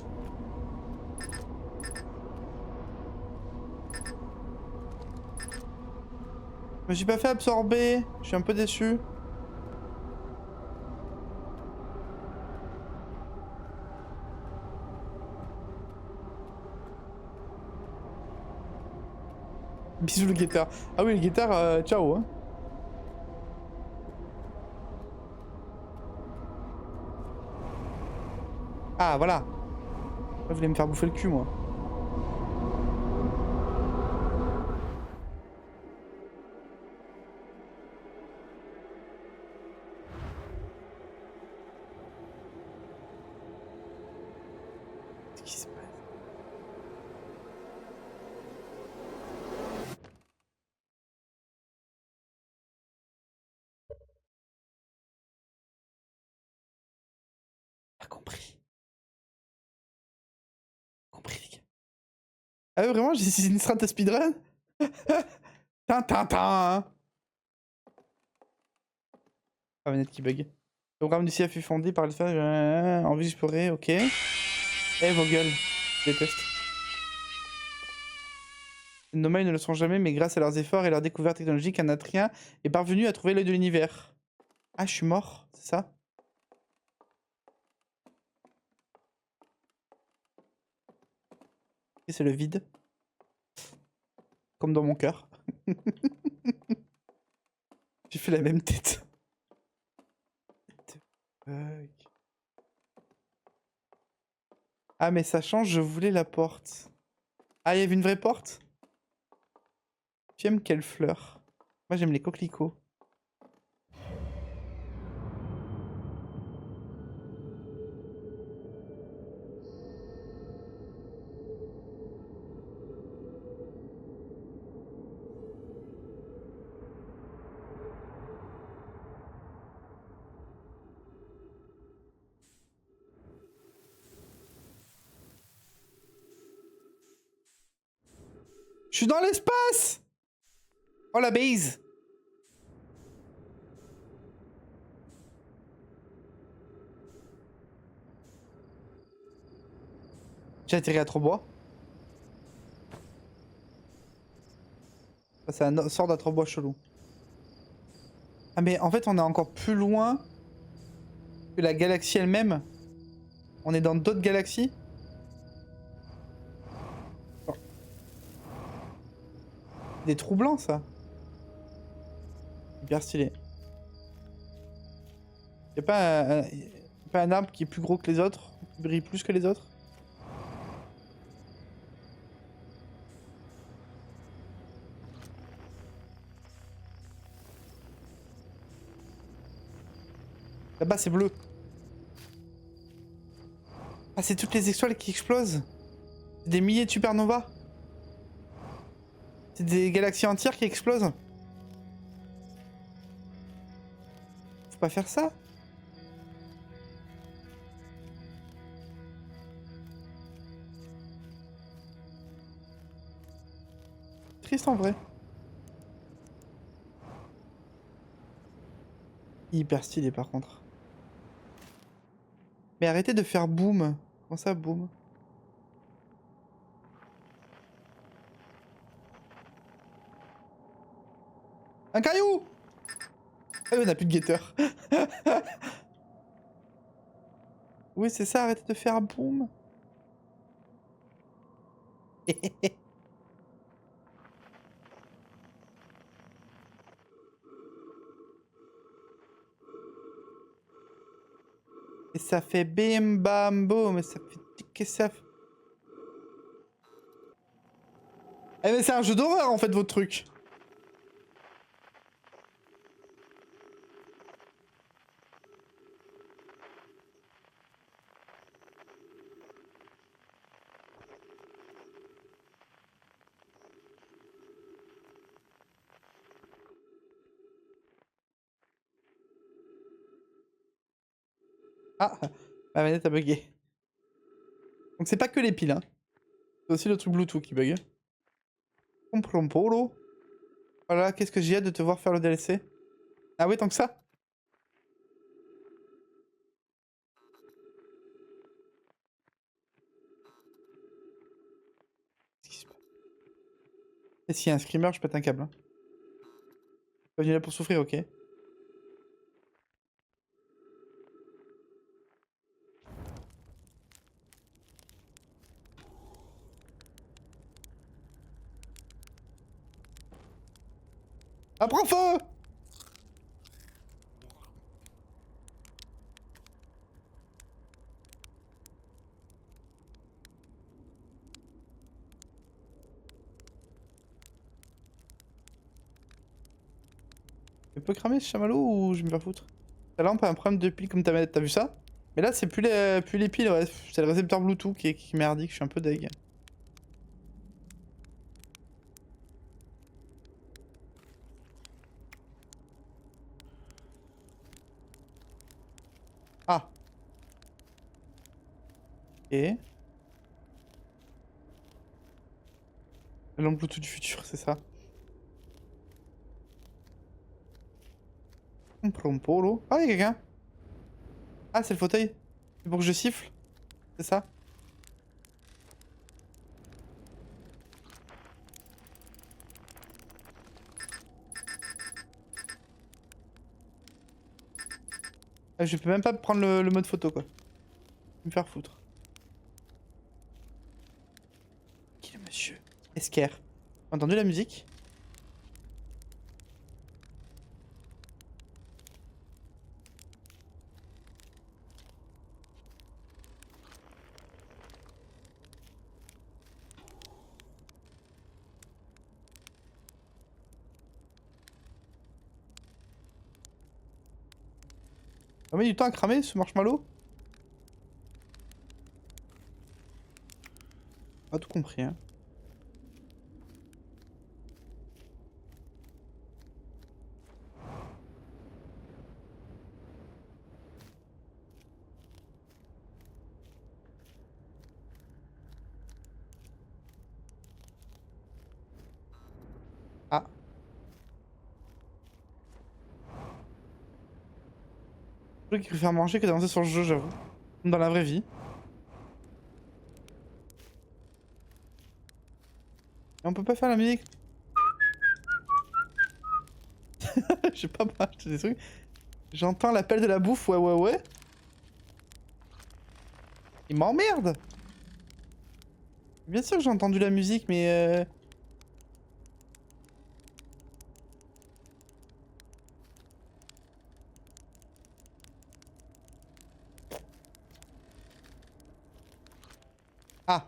Je me suis pas fait absorber. Je suis un peu déçu. Bisous le guetteur. Ah oui, le guetteur, ciao, hein. Ah, voilà. Vous voulez me faire bouffer le cul, moi. Qu'est-ce qui se passe? Pas compris. Compris, les gars. Ah ouais, vraiment, j'ai une strat de speedrun? Tintin. Ah, manette qui bug. Le programme du CF est fondé par le fait envie d'explorer, ok. Eh, vos gueules. Je déteste. Nos mailles ne le sont jamais, mais grâce à leurs efforts et leurs découvertes technologiques, un Atrien est parvenu à trouver l'œil de l'univers. Ah, je suis mort, c'est ça? Et c'est le vide. Comme dans mon cœur. J'ai fait la même tête. Ah, mais ça change, je voulais la porte. Ah, il y avait une vraie porte? Tu aimes quelle fleur? Moi, j'aime les coquelicots. Je suis dans l'espace! Oh, la base! J'ai atterri à Trobois. C'est un sort d'Atrobois chelou. Ah, mais en fait, on est encore plus loin que la galaxie elle-même. On est dans d'autres galaxies. Oh, des trous blancs, ça. Hyper stylé. Y'a pas un arbre qui est plus gros que les autres, qui brille plus que les autres? Là-bas, c'est bleu. Ah, c'est toutes les étoiles qui explosent. C'est des milliers de supernovas. C'est des galaxies entières qui explosent. Faut pas faire ça. Triste en vrai. Hyper stylé par contre. Mais arrêtez de faire boum. Comment ça, boum? Un caillou! Ah oui, on a plus de guetteur. Oui, c'est ça, arrêtez de faire boum. Et ça fait bim bam boum. Et ça fait... Qu'est-ce que ça fait? Eh mais c'est un jeu d'horreur en fait votre truc. Ah, ma manette a bugué. Donc c'est pas que les piles, hein. C'est aussi le truc Bluetooth qui bug. Polo. Voilà, qu'est-ce que j'ai hâte de te voir faire le DLC. Ah oui, tant que ça. Qu'est-ce qui se passe? Et s'il y a un screamer, je pète un câble. Hein. Pas venu là pour souffrir, ok. Ah, prends feu! Tu peux cramer ce chamallow ou je vais me faire foutre? La lampe a un problème de pile comme ta manette, t'as vu ça? Mais là, c'est plus les piles, ouais. C'est le récepteur Bluetooth qui est merdique, je suis un peu deg. Ah. Ok. La lampe Bluetooth du futur, c'est ça. Polo. Ah, y'a quelqu'un. Ah, c'est le fauteuil. C'est pour que je siffle. C'est ça. Ah, je peux même pas prendre le mode photo, quoi. Me faire foutre. Qui est le monsieur? Esker. Entendu la musique? Ça met du temps à cramer ce marshmallow? Pas tout compris, hein. Ah. Je qui préfère manger que d'avancer sur le jeu, j'avoue. Comme dans la vraie vie. Et on peut pas faire la musique. Je sais pas, moi, des trucs. J'entends l'appel de la bouffe, ouais, ouais, ouais. Il m'emmerde. Bien sûr que j'ai entendu la musique, mais Ah.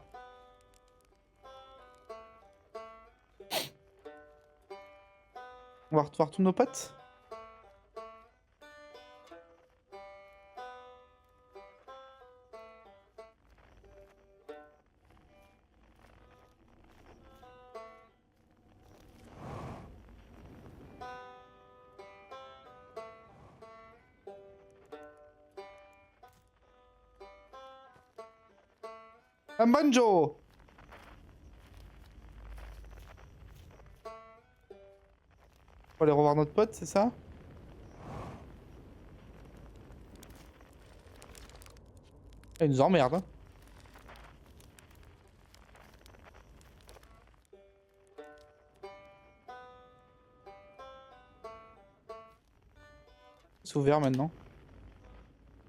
On va revoir tous nos potes. Un banjo. On va aller revoir notre pote, c'est ça? Il nous emmerde. Hein. C'est ouvert maintenant.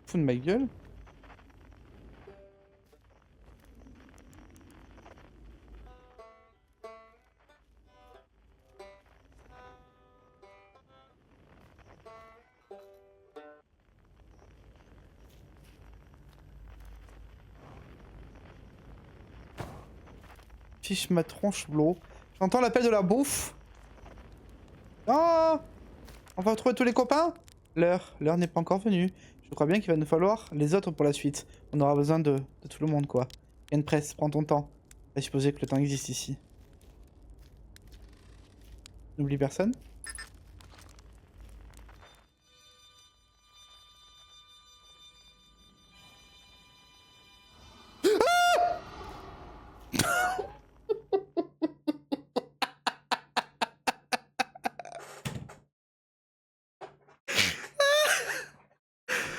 Fous de ma gueule. Fiche ma tronche, blo. J'entends l'appel de la bouffe. Oh! On va retrouver tous les copains? L'heure n'est pas encore venue. Je crois bien qu'il va nous falloir les autres pour la suite. On aura besoin de tout le monde, quoi. Rien de presse, prends ton temps. On va supposer que le temps existe ici. N'oublie personne?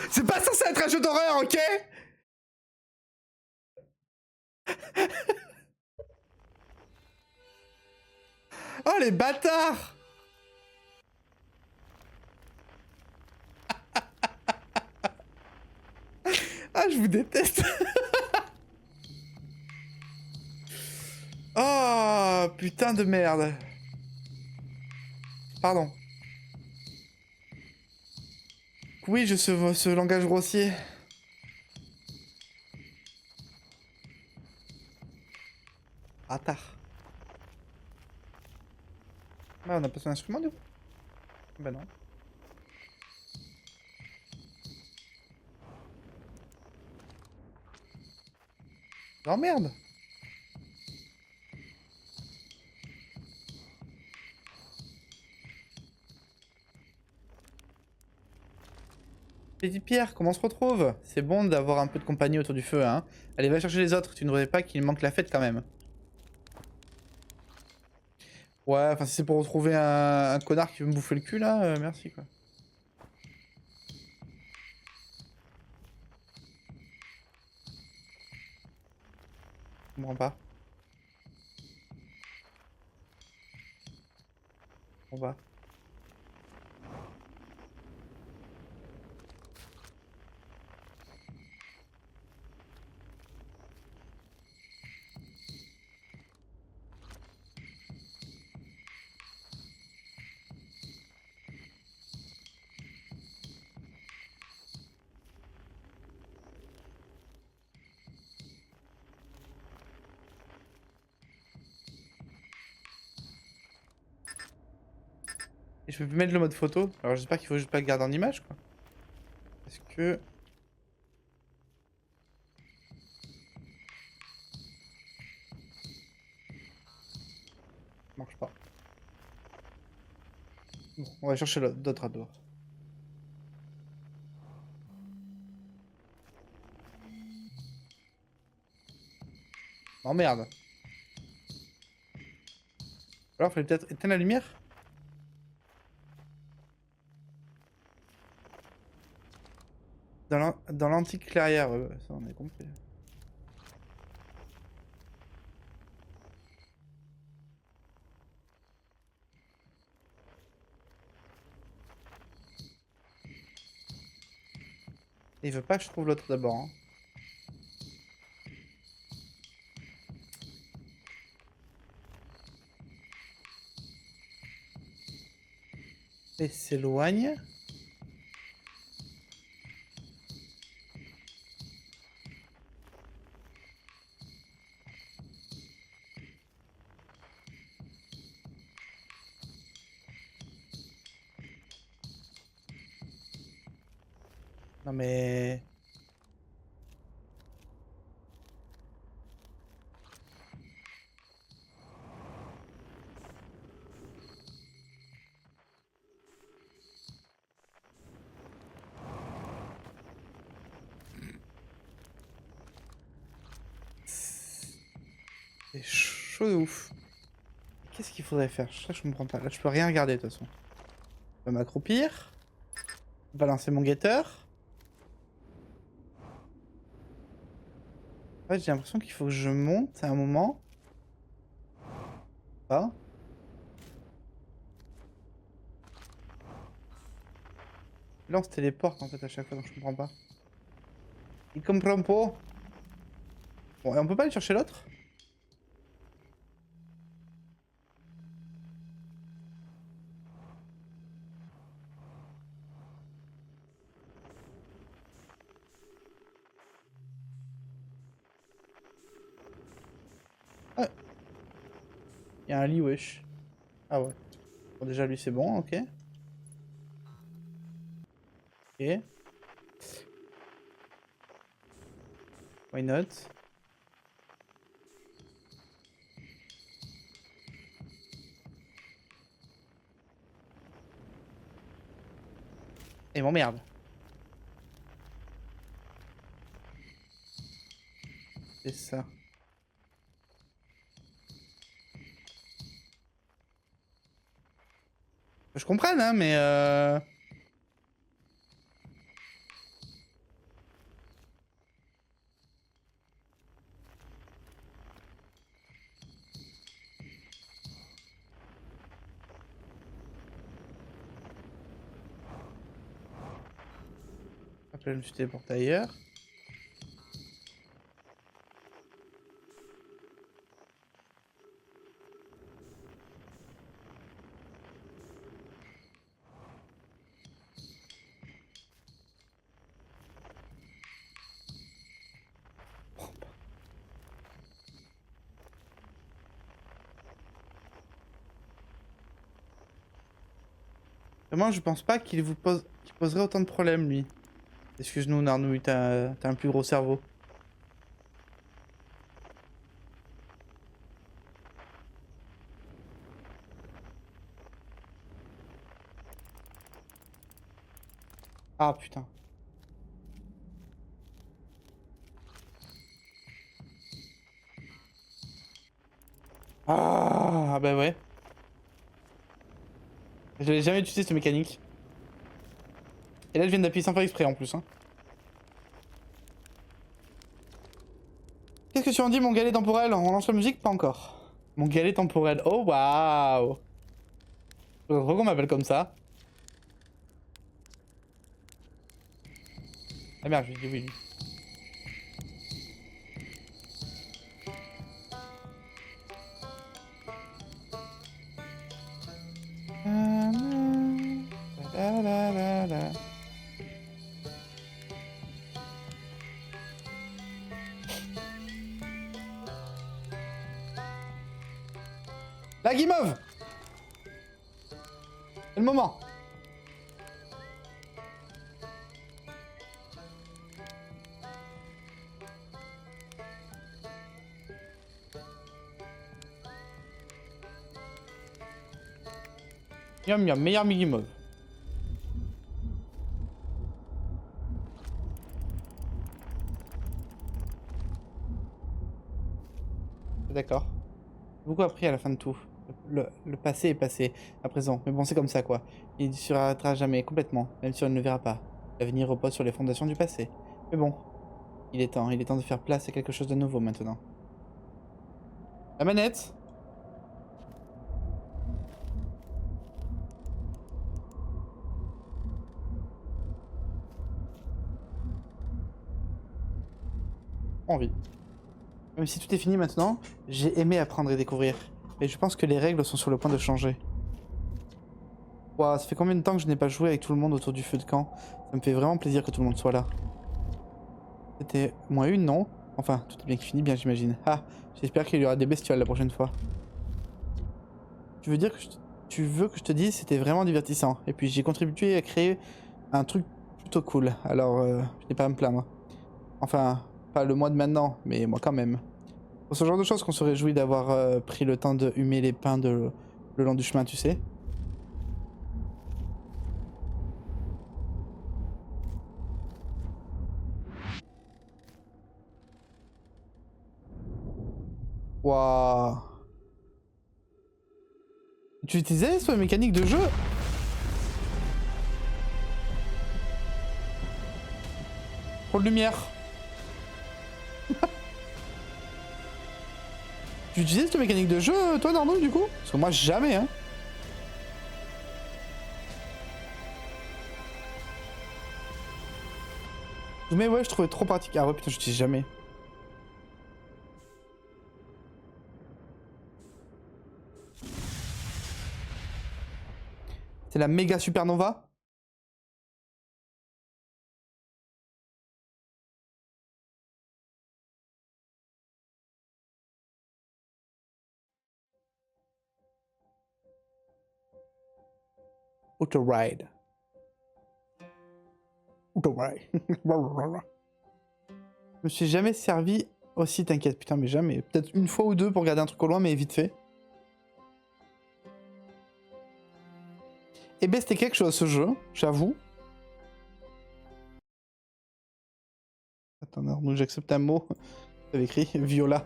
C'est pas censé être un jeu d'horreur, ok? Oh les bâtards! Ah, je vous déteste. Oh, putain de merde. Pardon. Oui, je ce langage grossier. Bâtard. Ouais, on a pas son instrument du coup? Bah non. Oh merde! Petit Pierre, comment on se retrouve? C'est bon d'avoir un peu de compagnie autour du feu, hein. Allez, va chercher les autres, tu ne voudrais pas qu'il manque la fête quand même. Ouais, enfin si c'est pour retrouver un connard qui veut me bouffer le cul là, merci quoi. Je comprends pas. Je comprends pas. Et je peux plus mettre le mode photo. Alors j'espère qu'il faut juste pas le garder en image quoi. Parce que... ça marche pas. Bon, on va chercher d'autres à dehors. Oh merde. Alors fallait peut-être éteindre la lumière? Dans l'antique clairière, ça on a compris. Et il veut pas que je trouve l'autre d'abord. Hein. Et s'éloigne. Non mais... C'est chaud de ouf. Qu'est-ce qu'il faudrait faire? Ça, je comprends pas. Là, je peux rien regarder de toute façon. Je peux m'accroupir. Balancer mon guetteur. En fait, j'ai l'impression qu'il faut que je monte à un moment. Pas. Là, on se téléporte en fait à chaque fois, donc je comprends pas. Il comprend pas. Bon, et on peut pas aller chercher l'autre? Ah. Il y a un lit, wesh. Ah ouais. Bon, déjà, lui, c'est bon, ok. Ok. Why not? Et m'emmerde. C'est ça. Je comprends, hein, mais Après, je me suis téléporté ailleurs. Vraiment, je pense pas qu'il qu'il poserait autant de problèmes, lui. Excuse-nous, Narnouille, t'as un plus gros cerveau. Ah, putain. Ah, bah ouais. Je l'ai jamais utilisé, cette mécanique. Et là, je viens d'appuyer sans faire exprès, en plus, hein. Qu'est-ce que tu en dis, mon galet temporel? On lance la musique? Pas encore. Mon galet temporel. Oh, waouh! Je voudrais trop qu'on m'appelle comme ça. Ah merde, je lui ai dit oui, lui. La, la, la, la. La guimauve! C'est le moment! Miam miam, meilleur guimauve. D'accord. J'ai beaucoup appris à la fin de tout. Le passé est passé, à présent. Mais bon, c'est comme ça, quoi. Il ne se rattrapera jamais, complètement, même si on ne le verra pas. L'avenir repose sur les fondations du passé. Mais bon, il est temps de faire place à quelque chose de nouveau maintenant. La manette! Envie. Même si tout est fini maintenant, j'ai aimé apprendre et découvrir. Et je pense que les règles sont sur le point de changer. Ouah, ça fait combien de temps que je n'ai pas joué avec tout le monde autour du feu de camp? Ça me fait vraiment plaisir que tout le monde soit là. C'était moins une, non? Enfin, tout est bien qui finit bien, j'imagine. Ah, j'espère qu'il y aura des bestioles la prochaine fois. Tu veux dire que tu veux que je te dise c'était vraiment divertissant. Et puis j'ai contribué à créer un truc plutôt cool. Alors, je n'ai pas à me plaindre. Enfin, pas le mois de maintenant, mais moi quand même. Pour ce genre de choses qu'on se réjouit d'avoir pris le temps de humer les pins le long du chemin, tu sais. Waouh. Tu utilisais ce mécanique de jeu? Trop de lumière. Tu utilisais cette mécanique de jeu, toi, Narnou, du coup? Parce que moi, jamais, hein. Mais ouais, je trouvais trop pratique. Ah ouais, putain, j'utilise jamais. C'est la méga supernova? Auto Ride. Auto Ride. Je me suis jamais servi aussi, t'inquiète, putain, mais jamais. Peut-être une fois ou deux pour garder un truc au loin, mais vite fait. Eh ben, c'était quelque chose ce jeu, j'avoue. Attends, Arnaud, j'accepte un mot. J'avais écrit Viola.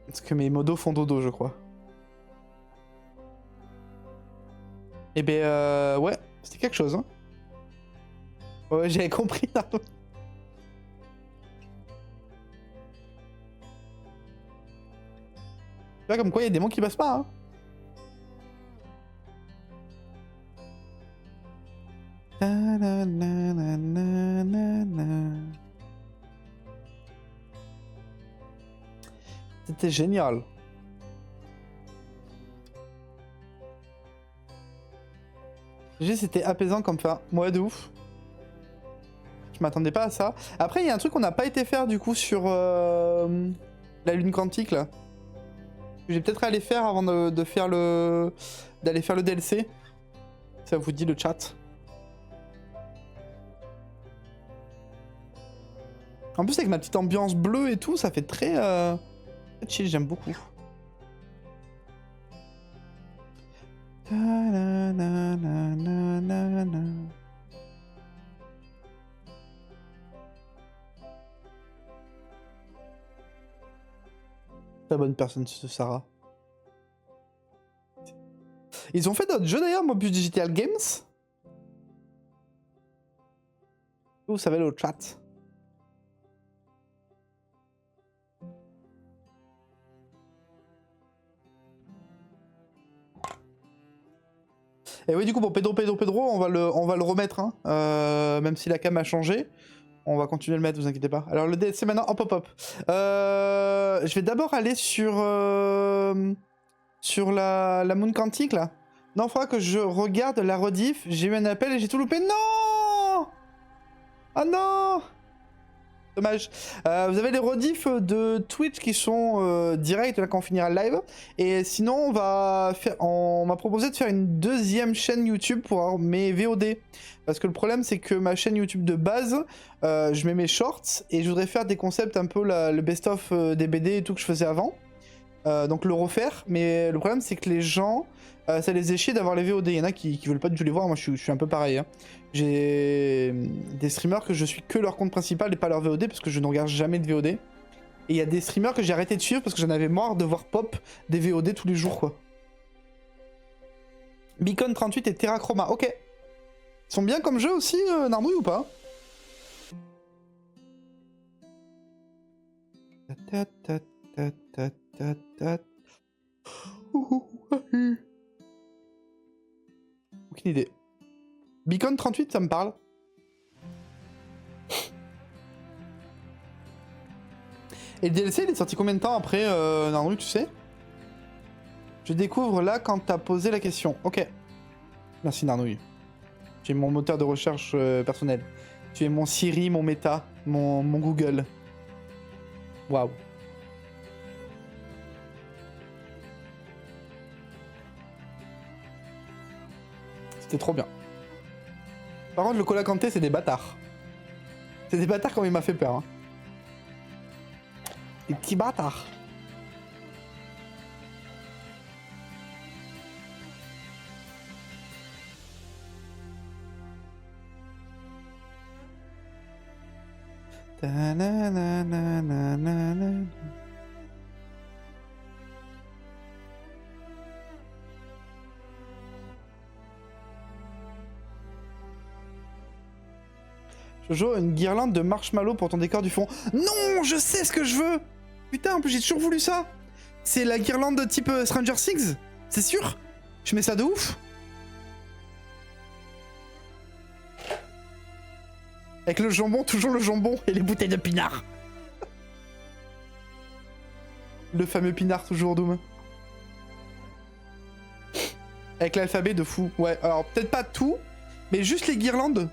Parce que mes modos font dodo, je crois. Eh ben, ouais, c'était quelque chose, hein. Ouais, j'avais compris, Arnaud. Tu vois, comme quoi, il y a des mots qui passent pas, hein. C'était génial. C'était apaisant comme ça. Ouais, de ouf. Je m'attendais pas à ça. Après, il y a un truc qu'on n'a pas été faire du coup sur la lune quantique là. J'ai peut-être aller faire avant de faire d'aller faire le DLC. Ça vous dit le chat. En plus avec ma petite ambiance bleue et tout, ça fait très chill, j'aime beaucoup. Très bonne personne, ce Sarah. Ils ont fait d'autres jeux d'ailleurs, Mobius Digital Games. Vous savez le chat. Et oui, du coup, pour Pedro, on va le remettre, hein. Même si la cam a changé. On va continuer à le mettre, vous inquiétez pas. Alors le DLC maintenant, hop hop hop. Je vais d'abord aller sur la Moon Quantique là. Non, il faudra que je regarde la rediff. J'ai eu un appel et j'ai tout loupé. Non! Ah non! Dommage. Vous avez les rediffs de Twitch qui sont directs là quand on finira le live. Et sinon, on m'a proposé de faire une deuxième chaîne YouTube pour avoir mes VOD. Parce que le problème, c'est que ma chaîne YouTube de base, je mets mes shorts et je voudrais faire des concepts un peu le best-of des BD et tout que je faisais avant. Donc le refaire. Mais le problème, c'est que les gens, ça les est chier d'avoir les VOD. Il y en a qui veulent pas du tout les voir. Moi, je suis un peu pareil. Hein. J'ai des streamers que je suis que leur compte principal et pas leur VOD parce que je ne regarde jamais de VOD. Et il y a des streamers que j'ai arrêté de suivre parce que j'en avais marre de voir pop des VOD tous les jours, quoi. Beacon 38 et Terrachroma, ok. Ils sont bien comme jeu aussi, Narmouille, ou pas? Aucune idée. Beacon 38, ça me parle. Et le DLC, il est sorti combien de temps après, Narnouille, tu sais? Je découvre là quand t'as posé la question. Ok. Merci, Narnouille. Tu es mon moteur de recherche personnel. Tu es mon Siri, mon Meta, mon Google. Waouh. C'était trop bien. Par contre, le Cola Kanté, c'est des bâtards. C'est des bâtards comme il m'a fait peur. Hein. Des petits bâtards. Jojo, une guirlande de marshmallow pour ton décor du fond. Non, je sais ce que je veux. Putain, en plus j'ai toujours voulu ça. C'est la guirlande de type Stranger Things. C'est sûr. Je mets ça de ouf. Avec le jambon, toujours le jambon et les bouteilles de pinard. Le fameux pinard toujours Doom. Avec l'alphabet de fou. Ouais, alors peut-être pas tout, mais juste les guirlandes.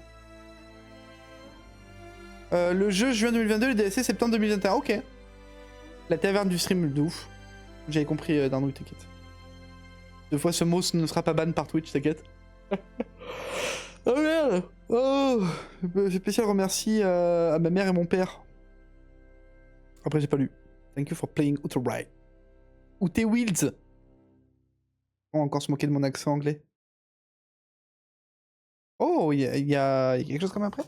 Le jeu juin 2022, le DLC septembre 2021. Ok. La taverne du stream de ouf. J'avais compris, Darnouille, t'inquiète. 2 fois ce mot ne sera pas ban par Twitch, t'inquiète. Oh merde. Oh. Spécial remercie à ma mère et mon père. Après, j'ai pas lu. Thank you for playing Outer Ride. Outer Wilds. On va encore se moquer de mon accent anglais. Oh, il y a quelque chose comme après?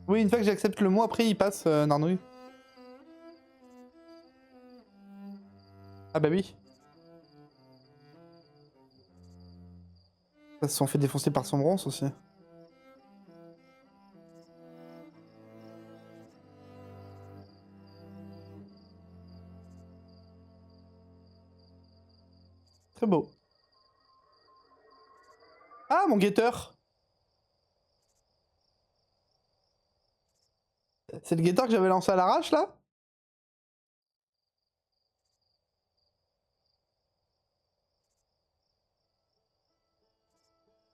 Oui, une fois que j'accepte le mot, après il passe, Narnouille. Ah bah oui. Ça se sont fait défoncer par son bronze aussi. Très beau. Ah, mon guetteur! C'est le guetteur que j'avais lancé à l'arrache, là?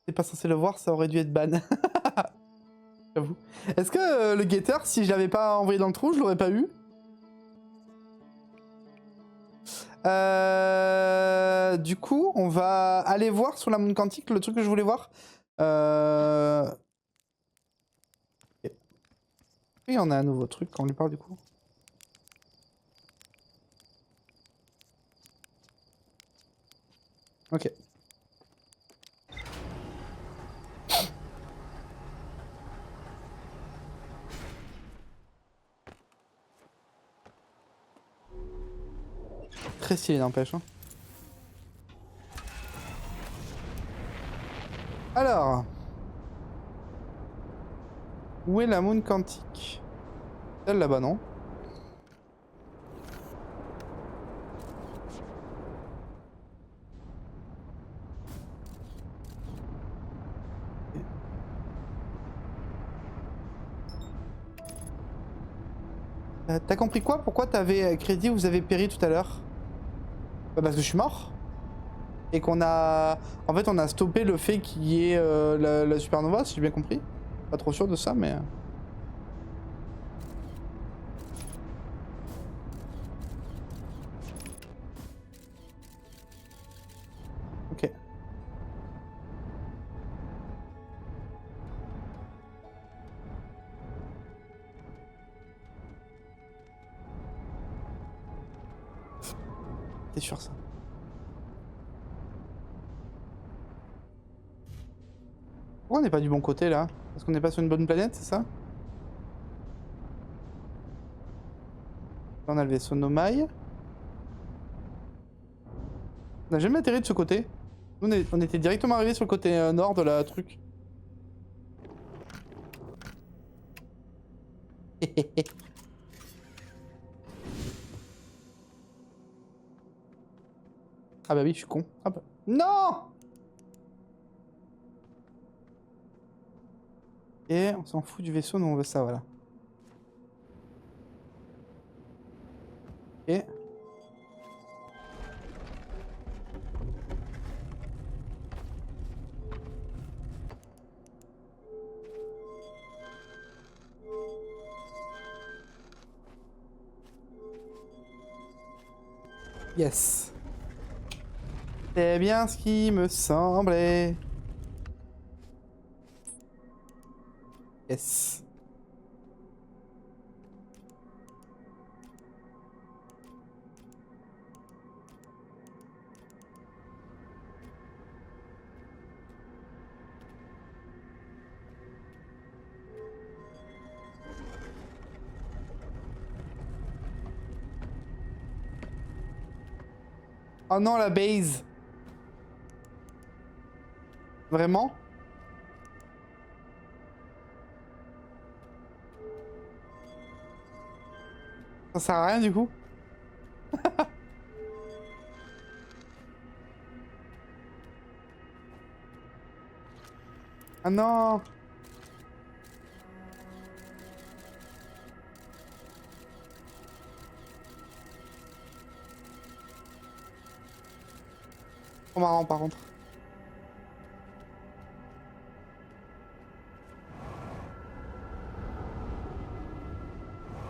T'es pas censé le voir, ça aurait dû être ban. J'avoue. Est-ce que le guetteur, si je l'avais pas envoyé dans le trou, je l'aurais pas eu? Du coup, on va aller voir sur la Moon Quantique le truc que je voulais voir. Oui, on a un nouveau truc quand on lui parle du coup. Ok. Très stylé, n'empêche. Hein. Alors. Où est la Moon Quantique? Celle là-bas, non? T'as compris quoi? Pourquoi t'avais crédit vous avez péri tout à l'heure? Bah parce que je suis mort. Et qu'on a... En fait, on a stoppé le fait qu'il y ait la supernova, si j'ai bien compris. Pas trop sûr de ça, mais... Ok. T'es sûr, ça? Pourquoi on n'est pas du bon côté, là? Parce qu'on n'est pas sur une bonne planète, c'est ça? Là, on a le vaisseau Nomai. On n'a jamais atterri de ce côté. Nous, on était directement arrivé sur le côté nord de la truc. Ah bah oui, je suis con. Ah bah... Non! Et on s'en fout du vaisseau, nous on veut ça, voilà. Et... Yes. C'est bien ce qui me semblait. Yes. Oh non, la base. Vraiment? Ça sert à rien du coup? Ah non! Trop marrant par contre.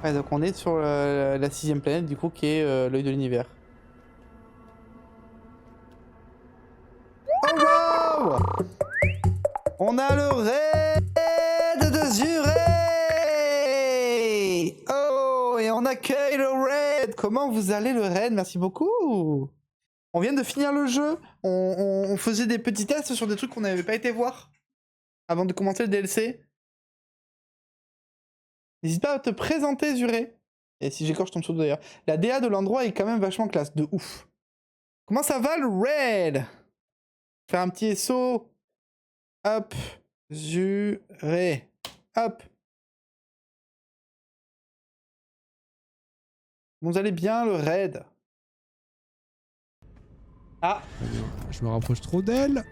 Ouais, donc on est sur la 6ème planète du coup qui est l'œil de l'univers. Oh wow! On a le raid de Zuré! Oh, et on accueille le raid! Comment vous allez le raid? Merci beaucoup! On vient de finir le jeu. On faisait des petits tests sur des trucs qu'on n'avait pas été voir avant de commencer le DLC. N'hésite pas à te présenter, Zuré. Et si j'écorche ton pseudo d'ailleurs. La DA de l'endroit est quand même vachement classe, de ouf. Comment ça va le raid? Faire un petit SO. Hop. Zuré. Hop. Vous allez bien le raid? Ah. Je me rapproche trop d'elle.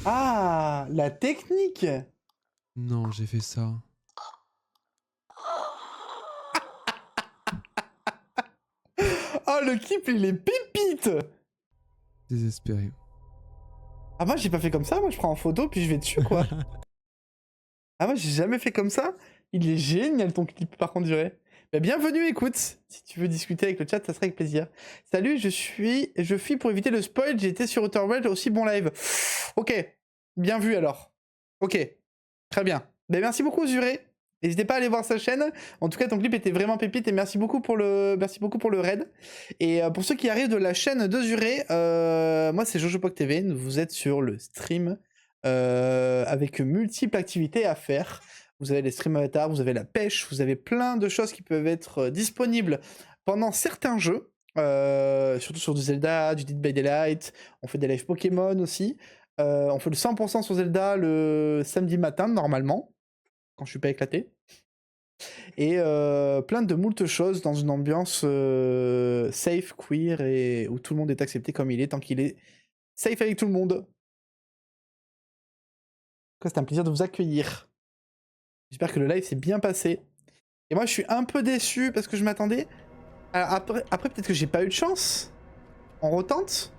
Ah, la technique. Non, j'ai fait ça. Oh, le clip, il est pépite. Désespéré. Ah, moi, j'ai pas fait comme ça. Moi, je prends en photo, puis je vais dessus, quoi. Ah, moi, j'ai jamais fait comme ça. Il est génial, ton clip, par contre, Zuré. Bah, bienvenue, écoute. Si tu veux discuter avec le chat, ça serait avec plaisir. Salut, je fuis pour éviter le spoil. J'ai été sur Outer World, aussi bon live. Ok, bien vu, alors. Ok, très bien. Bah, merci beaucoup, Zuré. N'hésitez pas à aller voir sa chaîne. En tout cas, ton clip était vraiment pépite et merci beaucoup pour le raid. Et pour ceux qui arrivent de la chaîne de Zuré, moi c'est JojoPog TV. Vous êtes sur le stream avec multiples activités à faire. Vous avez les streams avatars, vous avez la pêche, vous avez plein de choses qui peuvent être disponibles pendant certains jeux. Surtout sur du Zelda, du Dead by Daylight. On fait des lives Pokémon aussi. On fait le 100% sur Zelda le samedi matin normalement, quand je suis pas éclaté. Et plein de moult choses dans une ambiance safe, queer, et où tout le monde est accepté comme il est, tant qu'il est safe avec tout le monde. C'est un plaisir de vous accueillir. J'espère que le live s'est bien passé. Et moi je suis un peu déçu parce que je m'attendais... Alors après peut-être que j'ai pas eu de chance. On retente?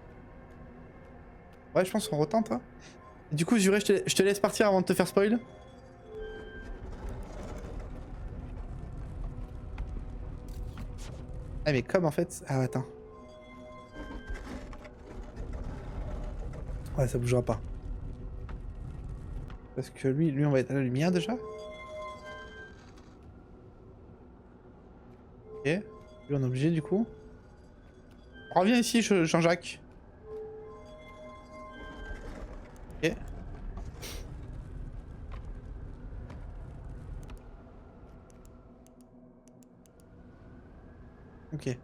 Ouais, je pense qu'on retente. Hein. Du coup, Zuré, je te laisse partir avant de te faire spoil. Ah mais comme en fait... Ah attends. Ouais, ça bougera pas. Parce que lui on va être à la lumière déjà. Ok. Lui on est obligé du coup. Reviens ici Jean-Jacques. Ok. Ok.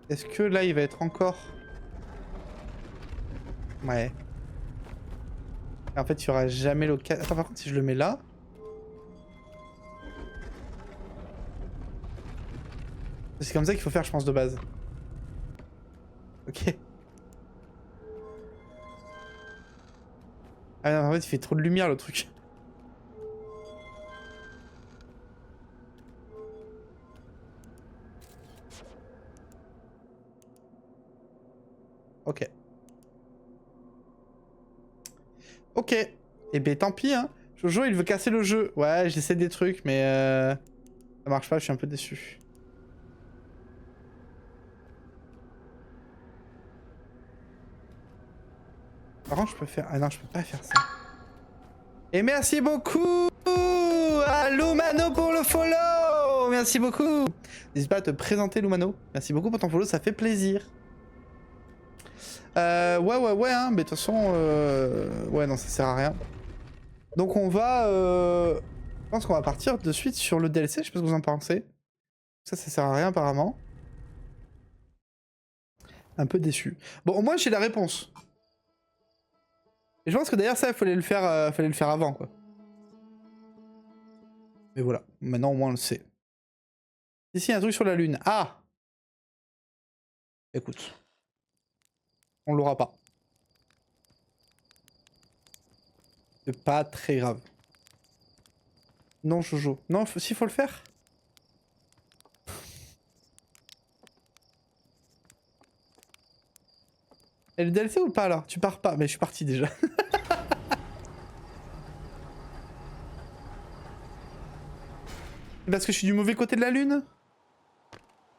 Est-ce que là il va être encore... Ouais. En fait, il y aura jamais l'occasion. Attends, par contre, si je le mets là. C'est comme ça qu'il faut faire, je pense, de base. Ok. Ah non, en fait, il fait trop de lumière le truc. Ok. Ok. Eh ben tant pis, hein. Jojo, il veut casser le jeu. Ouais, j'essaie des trucs, mais ça marche pas, je suis un peu déçu. Par contre, je peux faire... Ah non, je peux pas faire ça. Et merci beaucoup à Lumano pour le follow. Merci beaucoup. N'hésite pas à te présenter, Lumano. Merci beaucoup pour ton follow, ça fait plaisir. Ouais, hein, mais de toute façon... Ouais, non, ça sert à rien. Donc on va... Je pense qu'on va partir de suite sur le DLC, je sais pas ce que vous en pensez. Ça sert à rien apparemment. Un peu déçu. Bon, au moins j'ai la réponse. Et je pense que d'ailleurs ça, il fallait le faire avant, quoi. Mais voilà, maintenant au moins on le sait. Ici, un truc sur la Lune. Ah! Écoute. On l'aura pas. C'est pas très grave. Non, Jojo. Non, s'il faut le faire. Et le DLC ou pas, là? Tu pars pas. Mais je suis parti déjà. C'est parce que je suis du mauvais côté de la lune?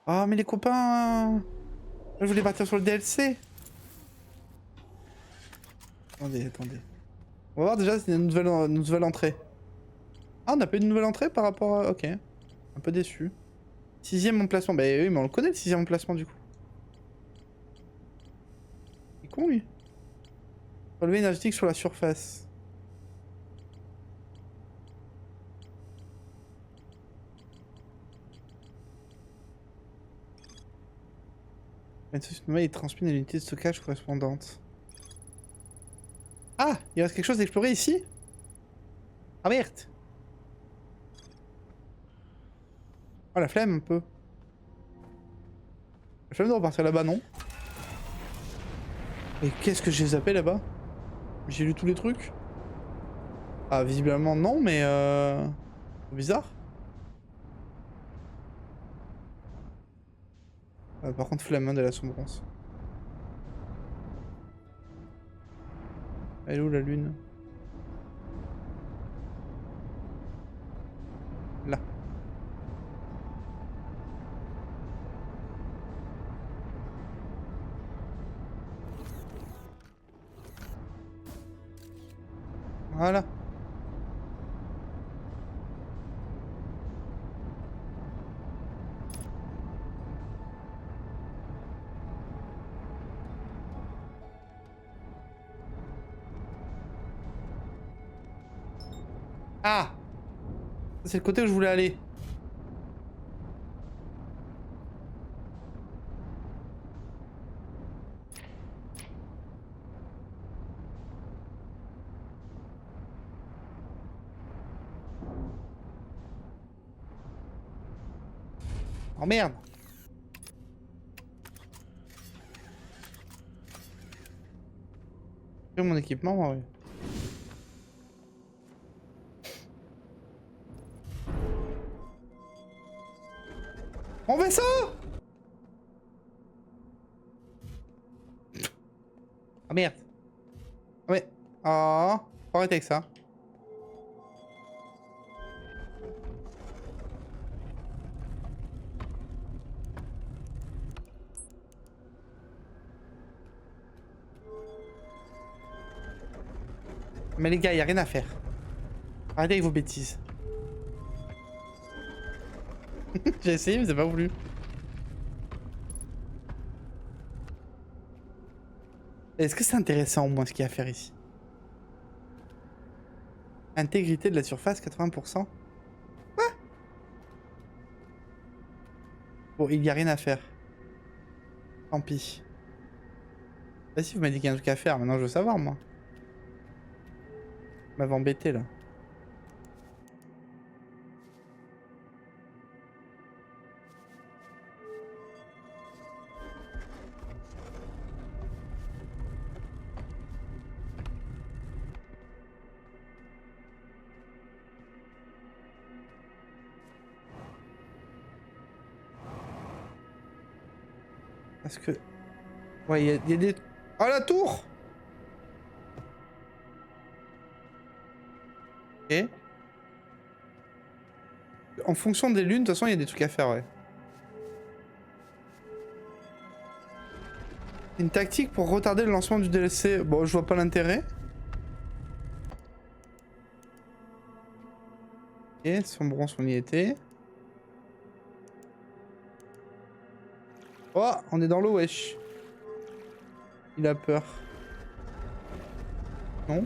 Oh mais les copains... Je voulais partir sur le DLC. Attendez, attendez. On va voir déjà si c'est une nouvelle entrée. Ah, on a pas eu de nouvelle entrée par rapport à... Ok. Un peu déçu. 6ème emplacement. Bah oui, mais on le connaît le 6ème emplacement du coup. Il est con lui. Relevé énergétique sur la surface. Il transmet une unité de stockage correspondante. Ah, il reste quelque chose d'explorer ici? Ah merde. Oh la flemme un peu. La flemme de repartir là-bas, non? Et qu'est-ce que j'ai zappé là-bas? J'ai lu tous les trucs? Ah, visiblement non, mais bizarre. Par contre, flemme de la sombrance. Elle est où la lune? Là. Voilà. Ah! C'est le côté où je voulais aller. Oh merde! J'ai mon équipement, moi, oui. Mon vaisseau! Ah merde! Ouais. Oh, faut arrêter avec ça. Mais les gars, y a rien à faire. Arrêtez avec vos bêtises. J'ai essayé, mais c'est pas voulu. Est-ce que c'est intéressant au moins ce qu'il y a à faire ici? Intégrité de la surface, 80%. Quoi? Bon, il y a rien à faire. Tant pis. Bah si, vous m'avez dit qu'il y a un truc à faire, maintenant je veux savoir, moi. Vous m'avez embêté, là. Parce que... Ouais, il y a des... Oh, la tour! Ok. En fonction des lunes, de toute façon, il y a des trucs à faire, ouais. Une tactique pour retarder le lancement du DLC. Bon, je vois pas l'intérêt. Ok, sombrance, on y était. Oh, on est dans l'eau, wesh. Il a peur. Non?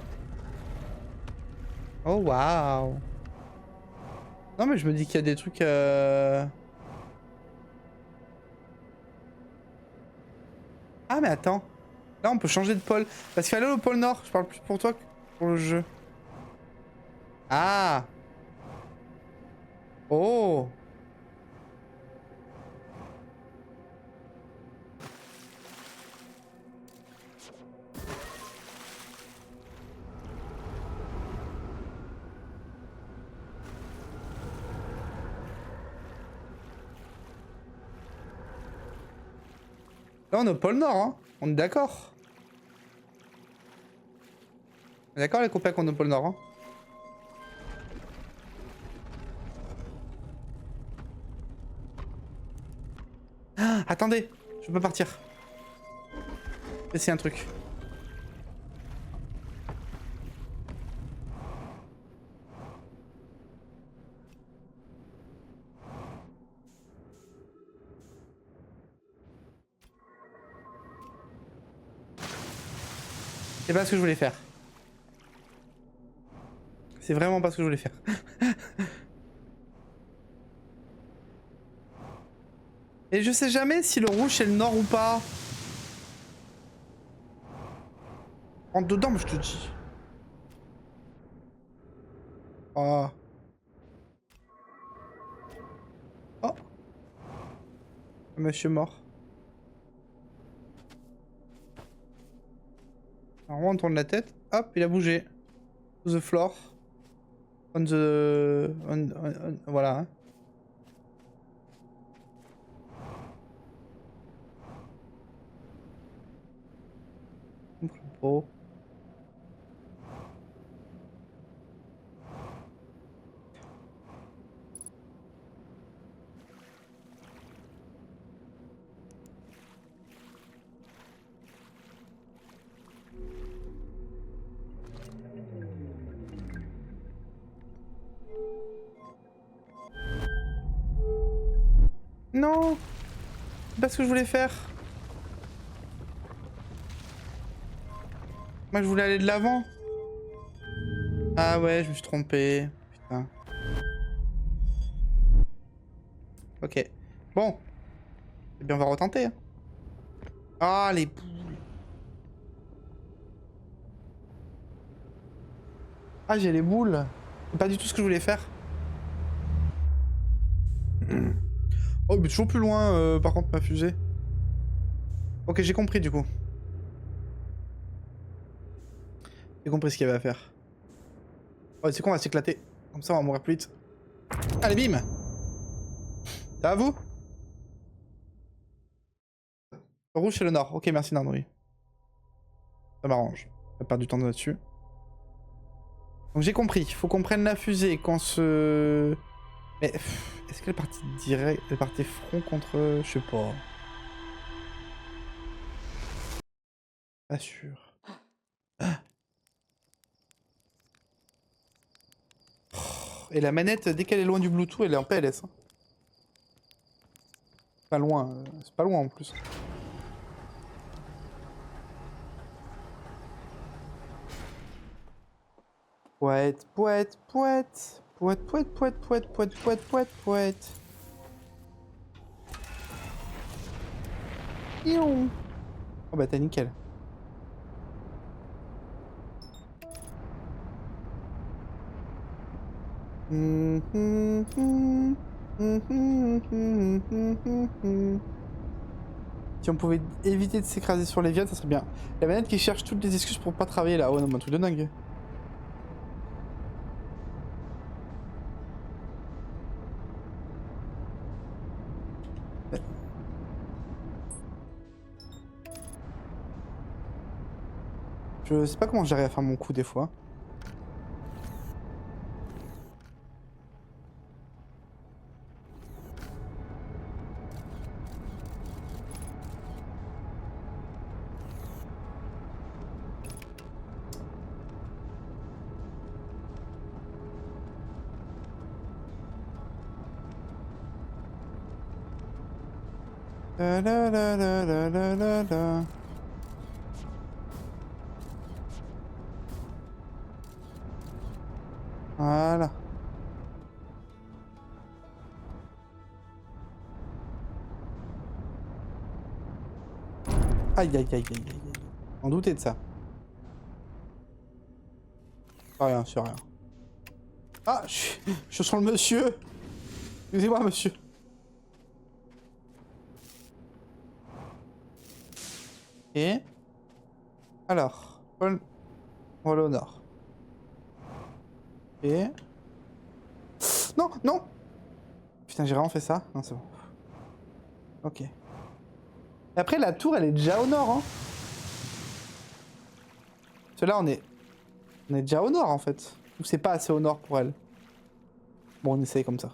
Oh, waouh. Non, mais je me dis qu'il y a des trucs... Ah, mais attends. Là, on peut changer de pôle. Parce qu'il fallait aller au pôle Nord. Je parle plus pour toi que pour le jeu. Ah. Oh. Là, on est au pôle Nord, hein. On est d'accord. On est d'accord, les copains, qu'on est au pôle Nord, hein. Attendez, je peux pas partir. Essayer un truc. C'est pas ce que je voulais faire. C'est vraiment pas ce que je voulais faire. Et je sais jamais si le rouge c'est le nord ou pas. Rentre dedans, mais je te dis. Oh. Oh. Monsieur mort. Alors on tourne la tête. Hop, il a bougé. To the floor. On the... voilà. Oh. Non, c'est pas ce que je voulais faire. Moi je voulais aller de l'avant. Ah ouais, je me suis trompé. Putain. Ok. Bon. Eh bien on va retenter. Hein. Ah les boules. Ah j'ai les boules. C'est pas du tout ce que je voulais faire. Oh mais toujours plus loin par contre ma fusée. Ok j'ai compris du coup. J'ai compris ce qu'il y avait à faire. Oh c'est con on va s'éclater. Comme ça on va mourir plus vite. Allez bim. Ça va vous? Le rouge c'est le nord. Ok merci Nardouille. Ça m'arrange. On va perdre du temps là-dessus. Donc j'ai compris. Faut qu'on prenne la fusée qu'on se... Mais est-ce qu'elle est partie direct? Elle partait front contre... Je sais pas. Pas sûr. Et la manette, dès qu'elle est loin du Bluetooth, elle est en PLS. Hein. Pas loin. C'est pas loin en plus. Poète, poète, poète. Poète, poète, poète, poète, poète, poète, poète, poète. Ion. Oh bah t'as nickel. Si on pouvait éviter de s'écraser sur les viandes, ça serait bien. La manette qui cherche toutes les excuses pour pas travailler là. Oh non, mais un truc de dingue. Je sais pas comment j'arrive à faire mon coup des fois. La la la la la la la la. Voilà. Aïe aïe aïe aïe aïe aïe. On doutait de ça. Sur rien, sur rien. Ah, je suis sur le monsieur. Excusez-moi, monsieur. Et alors, on va aller au nord. Et non, non. Putain, j'ai vraiment fait ça. Non, c'est bon. Ok. Et après, la tour, elle est déjà au nord, hein. Parce que là, on est déjà au nord, en fait. Ou c'est pas assez au nord pour elle. Bon, on essaye comme ça.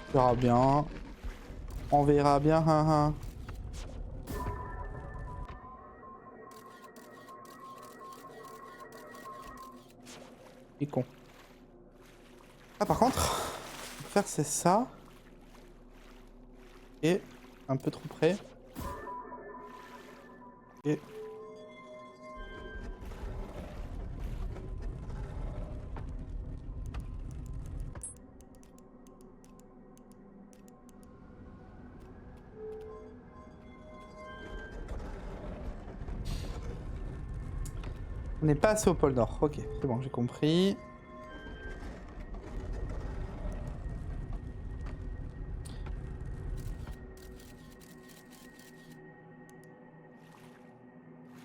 On verra bien. On verra bien, hein, hein. Il est con. Ah, par contre, faire c'est ça. Et un peu trop près. Et on n'est pas assez au pôle Nord. Ok, c'est bon, j'ai compris.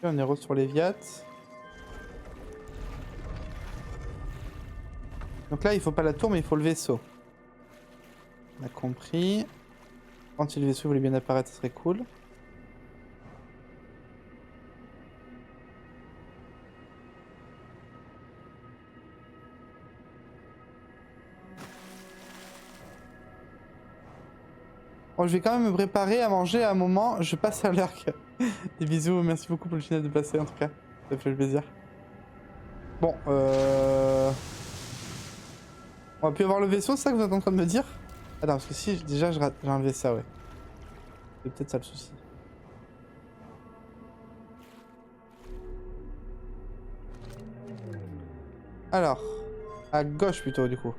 Et on est re sur les Viat. Donc là, il faut pas la tour, mais il faut le vaisseau. On a compris. Quand si le vaisseau voulait bien apparaître, ce serait cool. Bon, je vais quand même me préparer à manger à un moment. Je passe à l'heure. Des bisous, merci beaucoup pour le final de passer en tout cas. Ça fait plaisir. Bon, on va plus avoir le vaisseau, c'est ça que vous êtes en train de me dire? Attends, parce que si déjà j'ai enlevé ça, ouais. C'est peut-être ça le souci. Alors, à gauche plutôt du coup.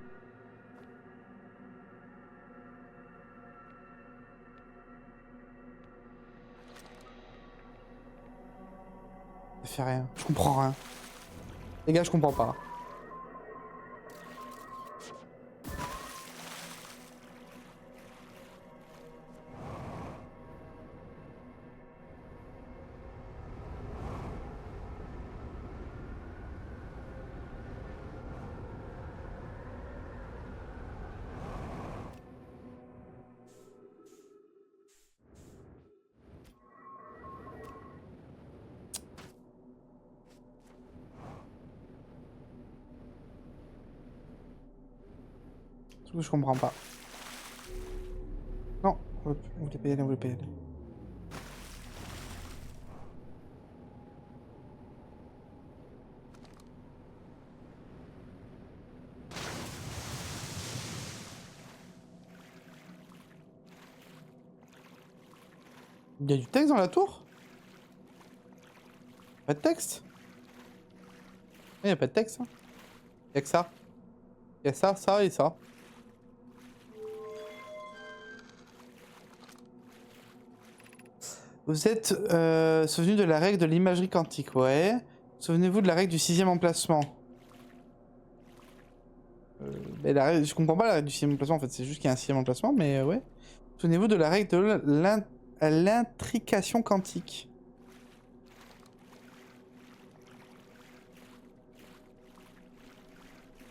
Ça fait rien, je comprends rien. Les gars, je comprends pas. Surtout, je comprends pas. Non, on voulait pas y aller, on voulait pas y aller. Il y a du texte dans la tour? Pas de texte? Il n'y a pas de texte. Hein. Il y a que ça. Il y a ça, ça et ça. Vous êtes souvenu de la règle de l'imagerie quantique, ouais. Souvenez-vous de la règle du 6e emplacement. Mais la règle, je comprends pas la règle du 6e emplacement, en fait, c'est juste qu'il y a un 6e emplacement, mais ouais. Souvenez-vous de la règle de l'intrication quantique.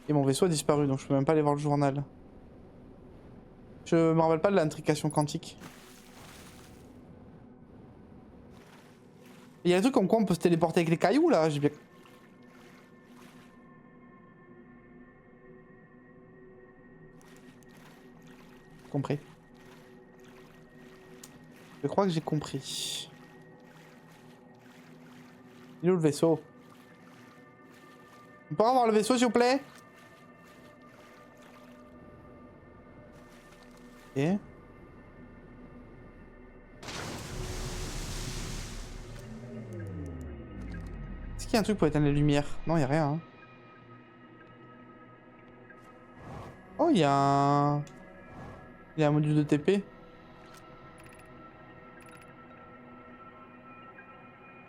Et mon vaisseau a disparu, donc je peux même pas aller voir le journal. Je me rappelle pas de l'intrication quantique. Il y a un truc comme quoi on peut se téléporter avec les cailloux là, j'ai bien... compris. Je crois que j'ai compris. Il est où le vaisseau? On peut avoir le vaisseau s'il vous plaît? Ok. Est-ce qu'il y a un truc pour éteindre les lumières? Non, il y a rien. Hein. Oh, il y a un... Il y a un module de TP.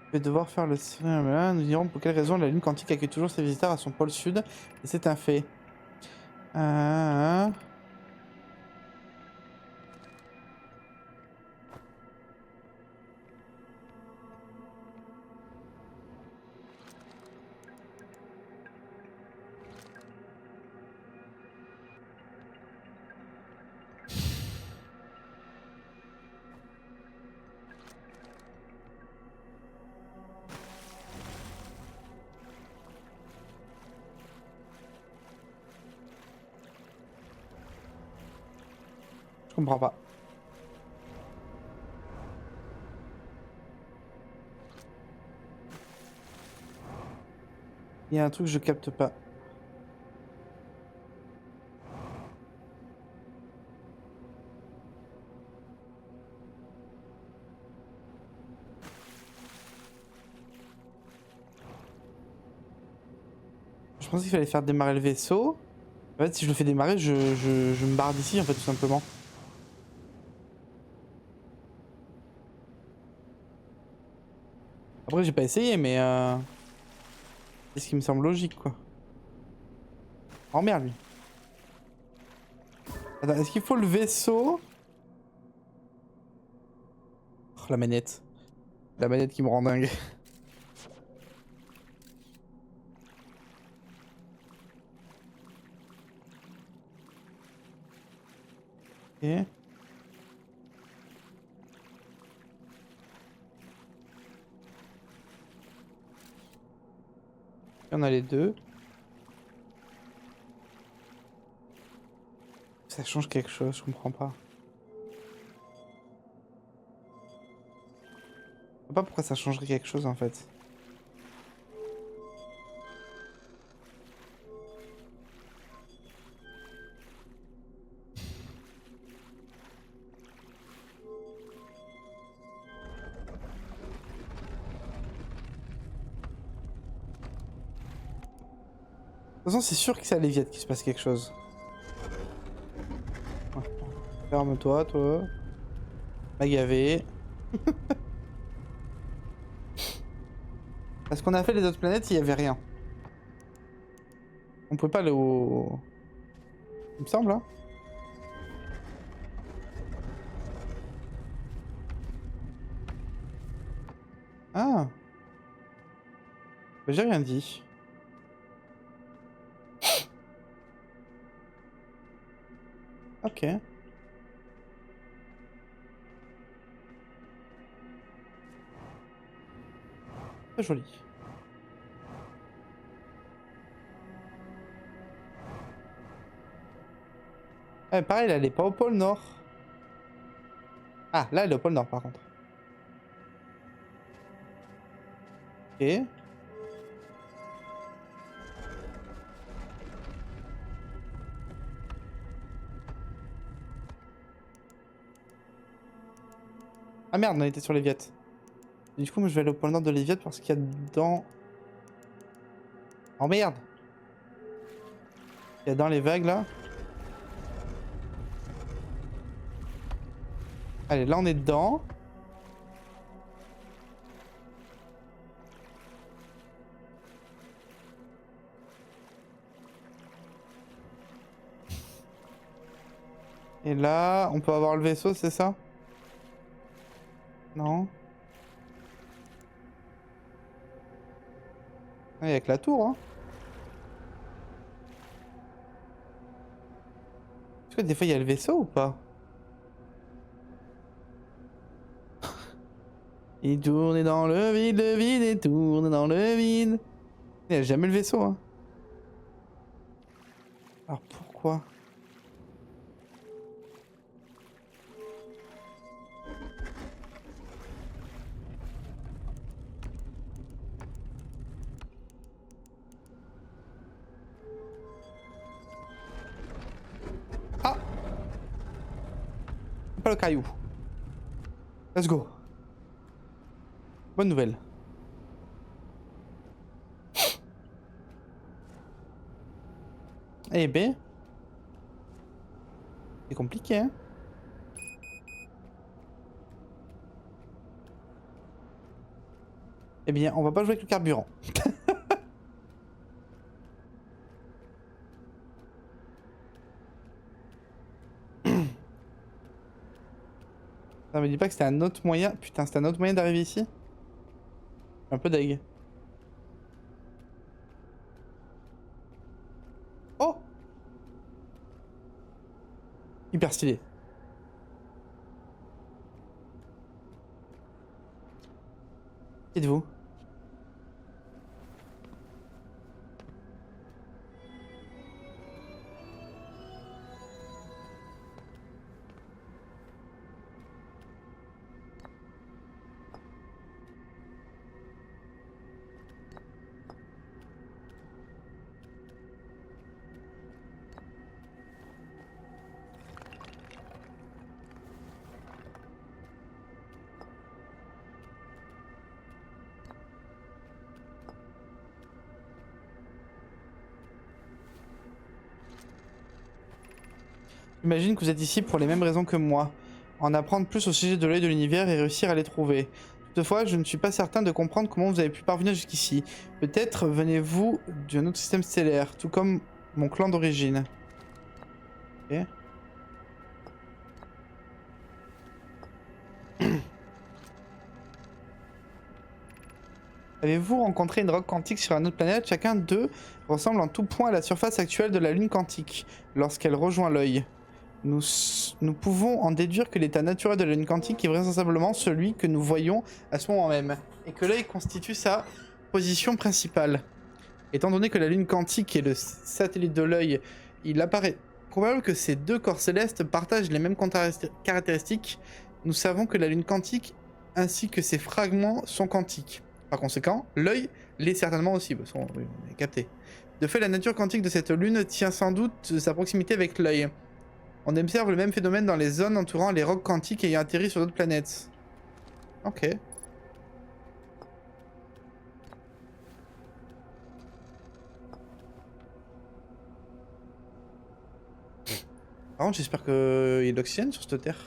Je vais devoir faire le... Nous dirons pour quelle raison la Lune quantique accueille toujours ses visiteurs à son pôle sud. Et c'est un fait. Je comprends pas. Il y a un truc que je capte pas. Je pense qu'il fallait faire démarrer le vaisseau. En fait, si je le fais démarrer, je me barre d'ici, en fait, tout simplement. Après, j'ai pas essayé, mais c'est ce qui me semble logique, quoi. Oh merde, lui. Attends, est-ce qu'il faut le vaisseau? Oh, la manette. La manette qui me rend dingue. Ok. Il y en a les deux. Ça change quelque chose, je comprends pas. Je sais pas pourquoi ça changerait quelque chose en fait. De toute façon, c'est sûr que c'est à l'Eviate qu'il se passe quelque chose. Ouais. Ferme-toi, toi. M'a gavé. Parce qu'on a fait les autres planètes, il y avait rien. On pouvait pas aller au... Il me semble, hein. Ah. Bah, j'ai rien dit. Ok. Très joli. Ah, pareil, elle est pas au pôle Nord. Ah, là, elle est au pôle Nord, par contre. Ok. Ah merde, on était sur l'Eviate. Du coup, moi, je vais aller au pôle Nord de l'Eviate parce qu'il y a dedans... Oh merde. Il y a dans les vagues, là. Allez, là, on est dedans. Et là, on peut avoir le vaisseau, c'est ça? Non. Ah, il y a que la tour, hein. Est-ce que des fois, il y a le vaisseau ou pas? Il tourne dans le vide, et tourne dans le vide. Il n'y a jamais le vaisseau, hein. Alors pourquoi? Ah! C'est pas le caillou. Let's go. Bonne nouvelle. Eh ben, c'est compliqué, hein. Eh bien, on va pas jouer avec le carburant. Ça me dit pas que c'était un autre moyen. Putain, c'était un autre moyen d'arriver ici? Un peu deg. Oh! Hyper stylé. Qui êtes-vous? J'imagine que vous êtes ici pour les mêmes raisons que moi. En apprendre plus au sujet de l'œil de l'univers et réussir à les trouver. Toutefois, je ne suis pas certain de comprendre comment vous avez pu parvenir jusqu'ici. Peut-être venez-vous d'un autre système stellaire, tout comme mon clan d'origine. Ok. Avez-vous rencontré une roque quantique sur une autre planète? Chacun d'eux ressemble en tout point à la surface actuelle de la lune quantique lorsqu'elle rejoint l'œil. Nous pouvons en déduire que l'état naturel de la lune quantique est vraisemblablement celui que nous voyons à ce moment même, et que l'œil constitue sa position principale. Étant donné que la lune quantique est le satellite de l'œil, il apparaît probable que ces deux corps célestes partagent les mêmes caractéristiques. Nous savons que la lune quantique ainsi que ses fragments sont quantiques. Par conséquent, l'œil l'est certainement aussi. Oui, on est capté. De fait, la nature quantique de cette lune tient sans doute de sa proximité avec l'œil. On observe le même phénomène dans les zones entourant les rocs quantiques ayant atterri sur d'autres planètes. Ok. Par contre, j'espère qu'il y a de l'oxygène sur cette terre.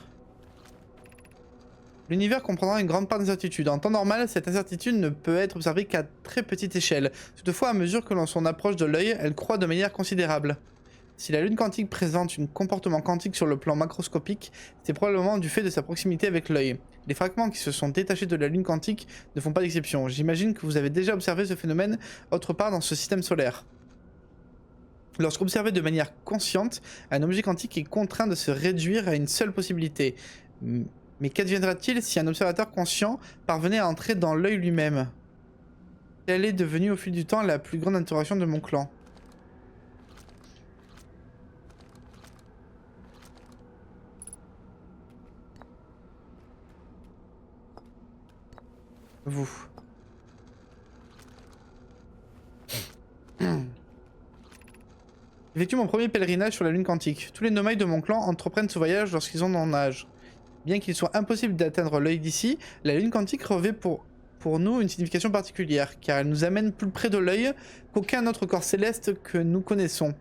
L'univers comprendra une grande part d'incertitude. En temps normal, cette incertitude ne peut être observée qu'à très petite échelle. Toutefois, à mesure que l'on s'en approche de l'œil, elle croît de manière considérable. Si la lune quantique présente un comportement quantique sur le plan macroscopique, c'est probablement du fait de sa proximité avec l'œil. Les fragments qui se sont détachés de la lune quantique ne font pas d'exception. J'imagine que vous avez déjà observé ce phénomène autre part dans ce système solaire. Lorsqu'observé de manière consciente, un objet quantique est contraint de se réduire à une seule possibilité. Mais qu'adviendra-t-il si un observateur conscient parvenait à entrer dans l'œil lui-même? Quelle est devenue au fil du temps la plus grande interrogation de mon clan? Vous. J'effectue mon premier pèlerinage sur la lune quantique. Tous les nomailles de mon clan entreprennent ce voyage lorsqu'ils ont en âge. Bien qu'il soit impossible d'atteindre l'œil d'ici, la lune quantique revêt pour nous une signification particulière, car elle nous amène plus près de l'œil qu'aucun autre corps céleste que nous connaissons.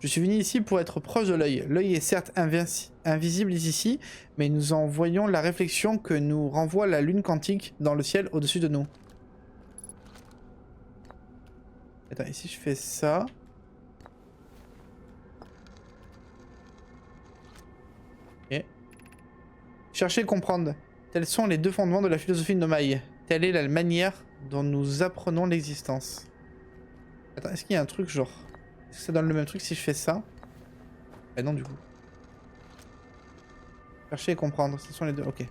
Je suis venu ici pour être proche de l'œil. L'œil est certes invisible ici, mais nous en voyons la réflexion que nous renvoie la lune quantique dans le ciel au-dessus de nous. Attends, ici je fais ça. Ok. Chercher et comprendre. Tels sont les deux fondements de la philosophie de Nomaï. Telle est la manière dont nous apprenons l'existence. Attends, est-ce qu'il y a un truc genre... Est-ce que ça donne le même truc si je fais ça? Ah non du coup. Chercher et comprendre, ce sont les deux, ok.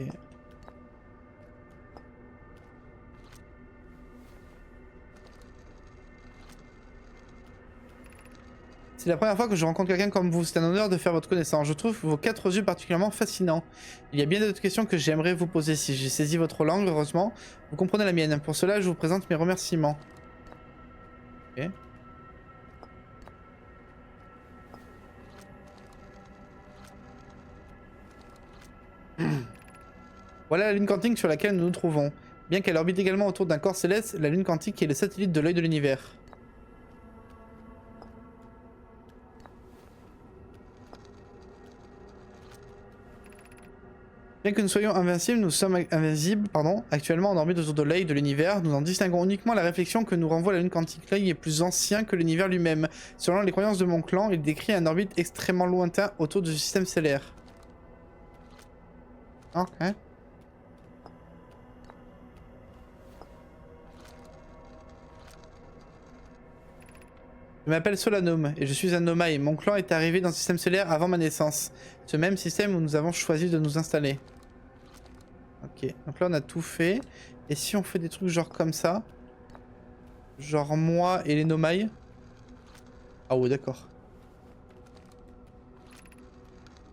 Ok. C'est la première fois que je rencontre quelqu'un comme vous, c'est un honneur de faire votre connaissance. Je trouve vos 4 yeux particulièrement fascinants. Il y a bien d'autres questions que j'aimerais vous poser si j'ai saisi votre langue, heureusement. Vous comprenez la mienne. Pour cela, je vous présente mes remerciements. Ok. Voilà la lune quantique sur laquelle nous nous trouvons. Bien qu'elle orbite également autour d'un corps céleste, la lune quantique est le satellite de l'œil de l'univers. Bien que nous soyons invincibles, nous sommes actuellement endormis autour de l'œil de l'univers. Nous en distinguons uniquement la réflexion que nous renvoie la lune quantique. L'œil est plus ancien que l'univers lui-même. Selon les croyances de mon clan, il décrit un orbite extrêmement lointain autour du système stellaire. Ok. Je m'appelle Solanum et je suis un Nomaï. Mon clan est arrivé dans le système stellaire avant ma naissance. Ce même système où nous avons choisi de nous installer. Ok, donc là on a tout fait. Et si on fait des trucs genre comme ça? Genre moi et les Nomaï? Ah ouais, d'accord.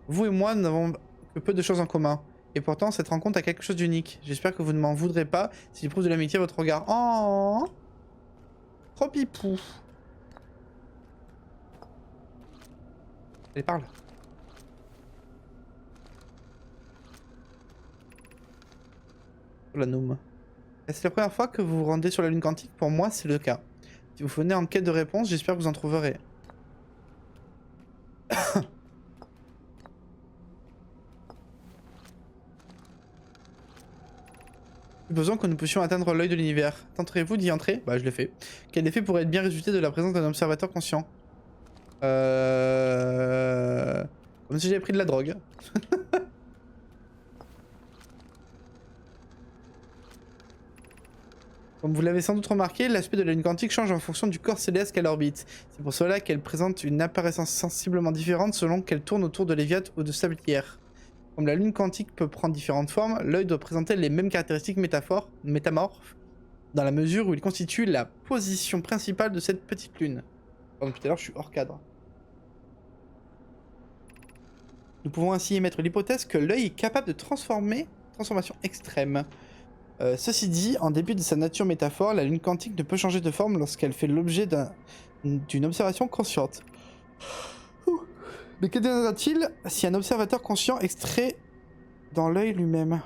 Vous et moi, nous n'avons que peu de choses en commun. Et pourtant, cette rencontre a quelque chose d'unique. J'espère que vous ne m'en voudrez pas s'il prouve de l'amitié à votre regard. Oh, trop pipou. Allez, parle. Solanum. C'est la première fois que vous vous rendez sur la lune quantique? Pour moi, c'est le cas. Si vous venez en quête de réponse, j'espère que vous en trouverez. Supposons que nous puissions atteindre l'œil de l'univers. Tenterez-vous d'y entrer? Bah je l'ai fait. Quel effet pourrait bien résulter de la présence d'un observateur conscient? Comme si j'avais pris de la drogue. Comme vous l'avez sans doute remarqué, l'aspect de la lune quantique change en fonction du corps céleste qu'elle orbite. C'est pour cela qu'elle présente une apparaissance sensiblement différente selon qu'elle tourne autour de Léviat ou de Sablière. Comme la lune quantique peut prendre différentes formes, l'œil doit présenter les mêmes caractéristiques métamorphes, dans la mesure où il constitue la position principale de cette petite lune. Comme tout à l'heure, je suis hors cadre. Nous pouvons ainsi émettre l'hypothèse que l'œil est capable de transformation extrême. Ceci dit, en dépit de sa nature métaphore, la lune quantique ne peut changer de forme lorsqu'elle fait l'objet d'une observation consciente. Mais qu'adviendra-t-il si un observateur conscient extrait dans l'œil lui-même?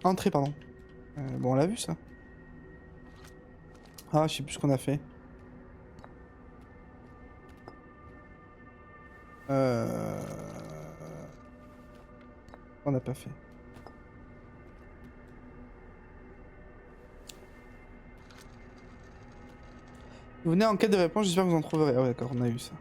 Entrée, pardon. Bon, on l'a vu ça. Ah, je sais plus ce qu'on a fait. On n'a pas fait. Vous venez en quête de réponse, j'espère que vous en trouverez. Ah ouais, d'accord, on a eu ça.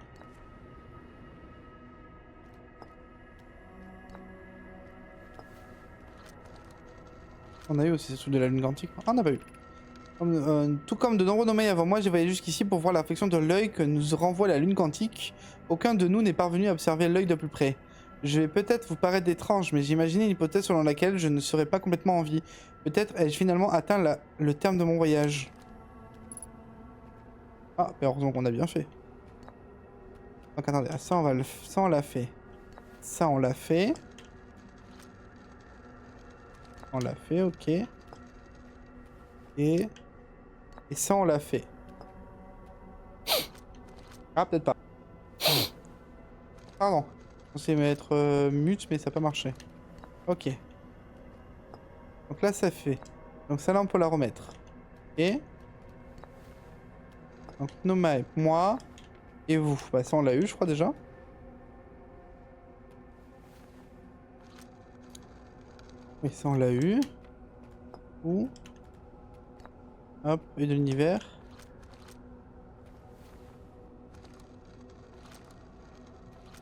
On a eu aussi ce truc de la lune quantique. Ah, on n'a pas eu. Tout comme de nombreux nommés avant moi, j'ai voyagé jusqu'ici pour voir la réflexion de l'œil que nous renvoie la lune quantique. Aucun de nous n'est parvenu à observer l'œil de plus près. Je vais peut-être vous paraître étrange, mais j'imaginais une hypothèse selon laquelle je ne serais pas complètement en vie. Peut-être ai-je finalement atteint le terme de mon voyage. Ah, mais heureusement qu'on a bien fait. Donc attendez, ça on l'a fait. Ça on l'a fait. On l'a fait, ok. Et ça on l'a fait. Ah, peut-être pas. Pardon. On sait mettre mute, mais ça n'a pas marché. Ok. Donc là, ça fait. Donc ça là, on peut la remettre. Et donc Noma, moi et vous. Bah ça, on l'a eu, je crois déjà. Oui, ça, on l'a eu. Ou. Hop, et de l'univers.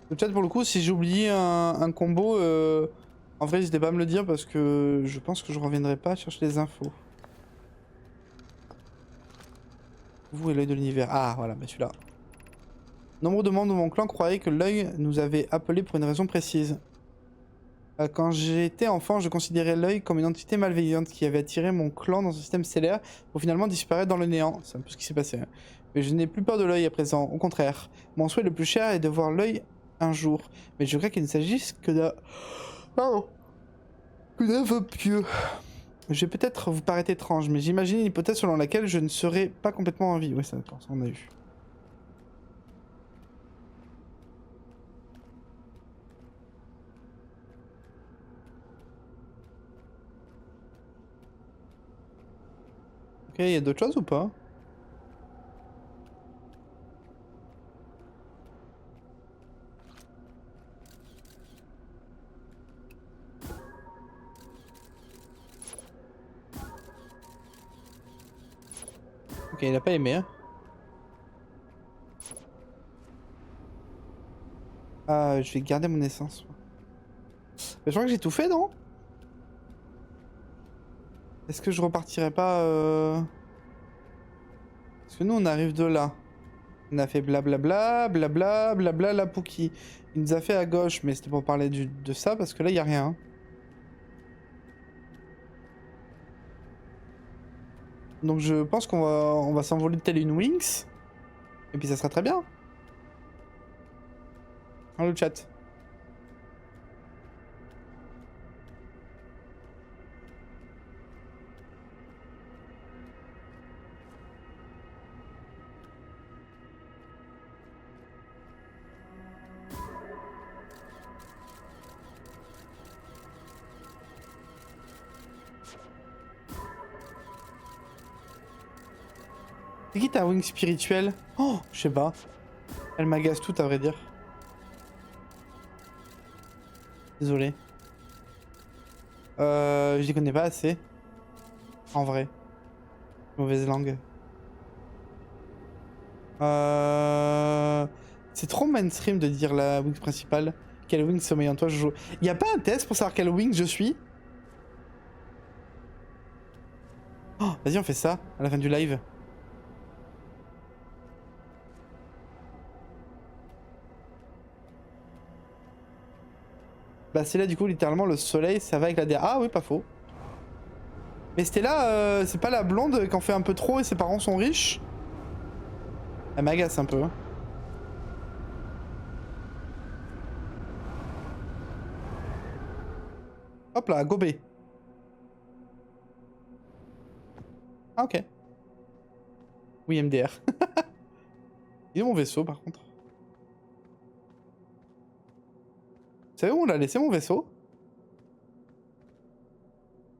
Le chat, pour le coup, si j'ai oublié un combo, en vrai, n'hésitez pas à me le dire parce que je pense que je reviendrai pas chercher les infos. Vous et l'œil de l'univers. Ah, voilà, bah celui-là. Nombre de membres de mon clan croyaient que l'œil nous avait appelés pour une raison précise. Quand j'étais enfant, je considérais l'œil comme une entité malveillante qui avait attiré mon clan dans un système stellaire pour finalement disparaître dans le néant. C'est un peu ce qui s'est passé. Hein. Mais je n'ai plus peur de l'œil à présent, au contraire. Mon souhait le plus cher est de voir l'œil un jour. Mais je crois qu'il ne s'agisse que d'un... Pardon. Que d'un vœu pieux. Je vais peut-être vous paraître étrange, mais j'imagine une hypothèse selon laquelle je ne serai pas complètement en vie. Oui, ça d'accord, ça on a eu. Ok, il y a d'autres choses ou pas? Ok, il a pas aimé. Hein. Ah, je vais garder mon essence. Mais je crois que j'ai tout fait, non? Est-ce que je repartirai pas Parce que nous, on arrive de là. On a fait blablabla, blabla, blabla, la Pookie. Il nous a fait à gauche, mais c'était pour parler de ça, parce que là, il n'y a rien. Donc je pense on va s'envoler tel une Wings. Et puis ça sera très bien. Dans le chat. C'est qui ta wing spirituelle? Oh, je sais pas. Elle m'agace tout à vrai dire. Désolé. Je les connais pas assez. En vrai. Mauvaise langue. C'est trop mainstream de dire la wing principale. Quelle wing sommeille en toi, Jojo? Y a pas un test pour savoir quelle wing je suis? Oh, vas-y, on fait ça à la fin du live. Bah c'est là du coup littéralement le soleil ça va avec la DA. Ah oui pas faux. Mais Stella c'est pas la blonde qui en fait un peu trop et ses parents sont riches? Elle m'agace un peu. Hein. Hop là, gobé. Ah ok. Oui MDR. Il est mon vaisseau par contre. Vous savez où on l'a laissé mon vaisseau?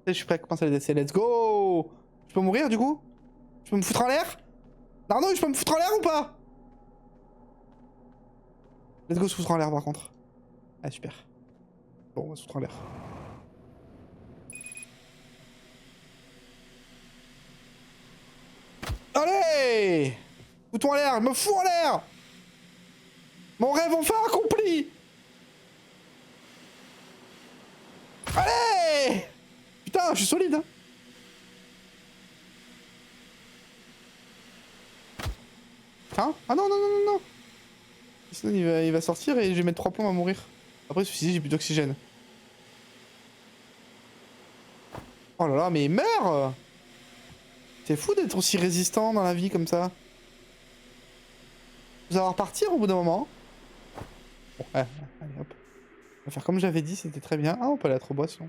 Je suis prêt à commencer à le laisser, let's go! Je peux mourir du coup? Je peux me foutre en l'air? Arnaud, je peux me foutre en l'air ou pas? Let's go se foutre en l'air par contre. Ah super. Bon, on va se foutre en l'air. Allez! Fous-toi en l'air, je me fous en l'air! Mon rêve enfin accompli! Allez! Putain, je suis solide hein! Hein? Ah non, non, non, non, non! Sinon il va sortir et je vais mettre 3 plombs à mourir. Après celui-ci j'ai plus d'oxygène. Oh là là, mais meurs! C'est fou d'être aussi résistant dans la vie comme ça. Vous allez repartir au bout d'un moment. Bon, allez hop. On va faire comme j'avais dit, c'était très bien. Ah, on peut aller à trop boisson.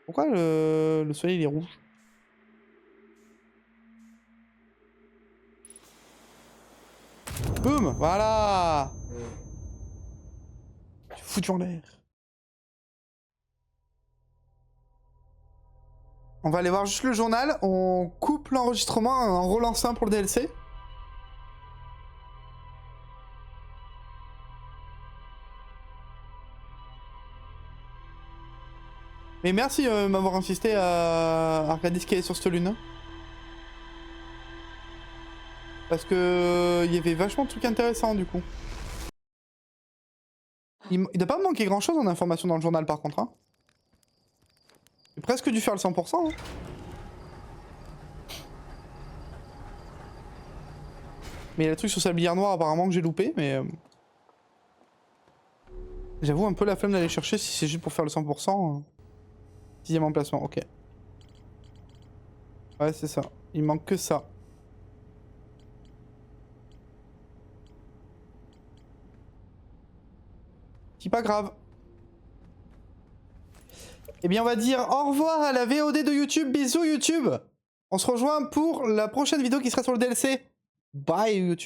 Pourquoi le soleil il est rouge? Boum, voilà. Foutu en l'air. On va aller voir juste le journal. On coupe l'enregistrement en relançant pour le DLC. Mais merci de m'avoir insisté à regarder ce qu'il y avait sur cette lune. Parce que il y avait vachement de trucs intéressants du coup. Il doit pas me manquer grand chose en information dans le journal par contre. Hein. J'ai presque dû faire le 100%. Hein. Mais il y a le truc sur Sablière Noire apparemment que j'ai loupé, mais... J'avoue un peu la flemme d'aller chercher si c'est juste pour faire le 100%. 6ème emplacement, ok. Ouais c'est ça, il manque que ça. C'est pas grave. Eh bien on va dire au revoir à la VOD de YouTube, bisous YouTube. On se rejoint pour la prochaine vidéo qui sera sur le DLC. Bye YouTube.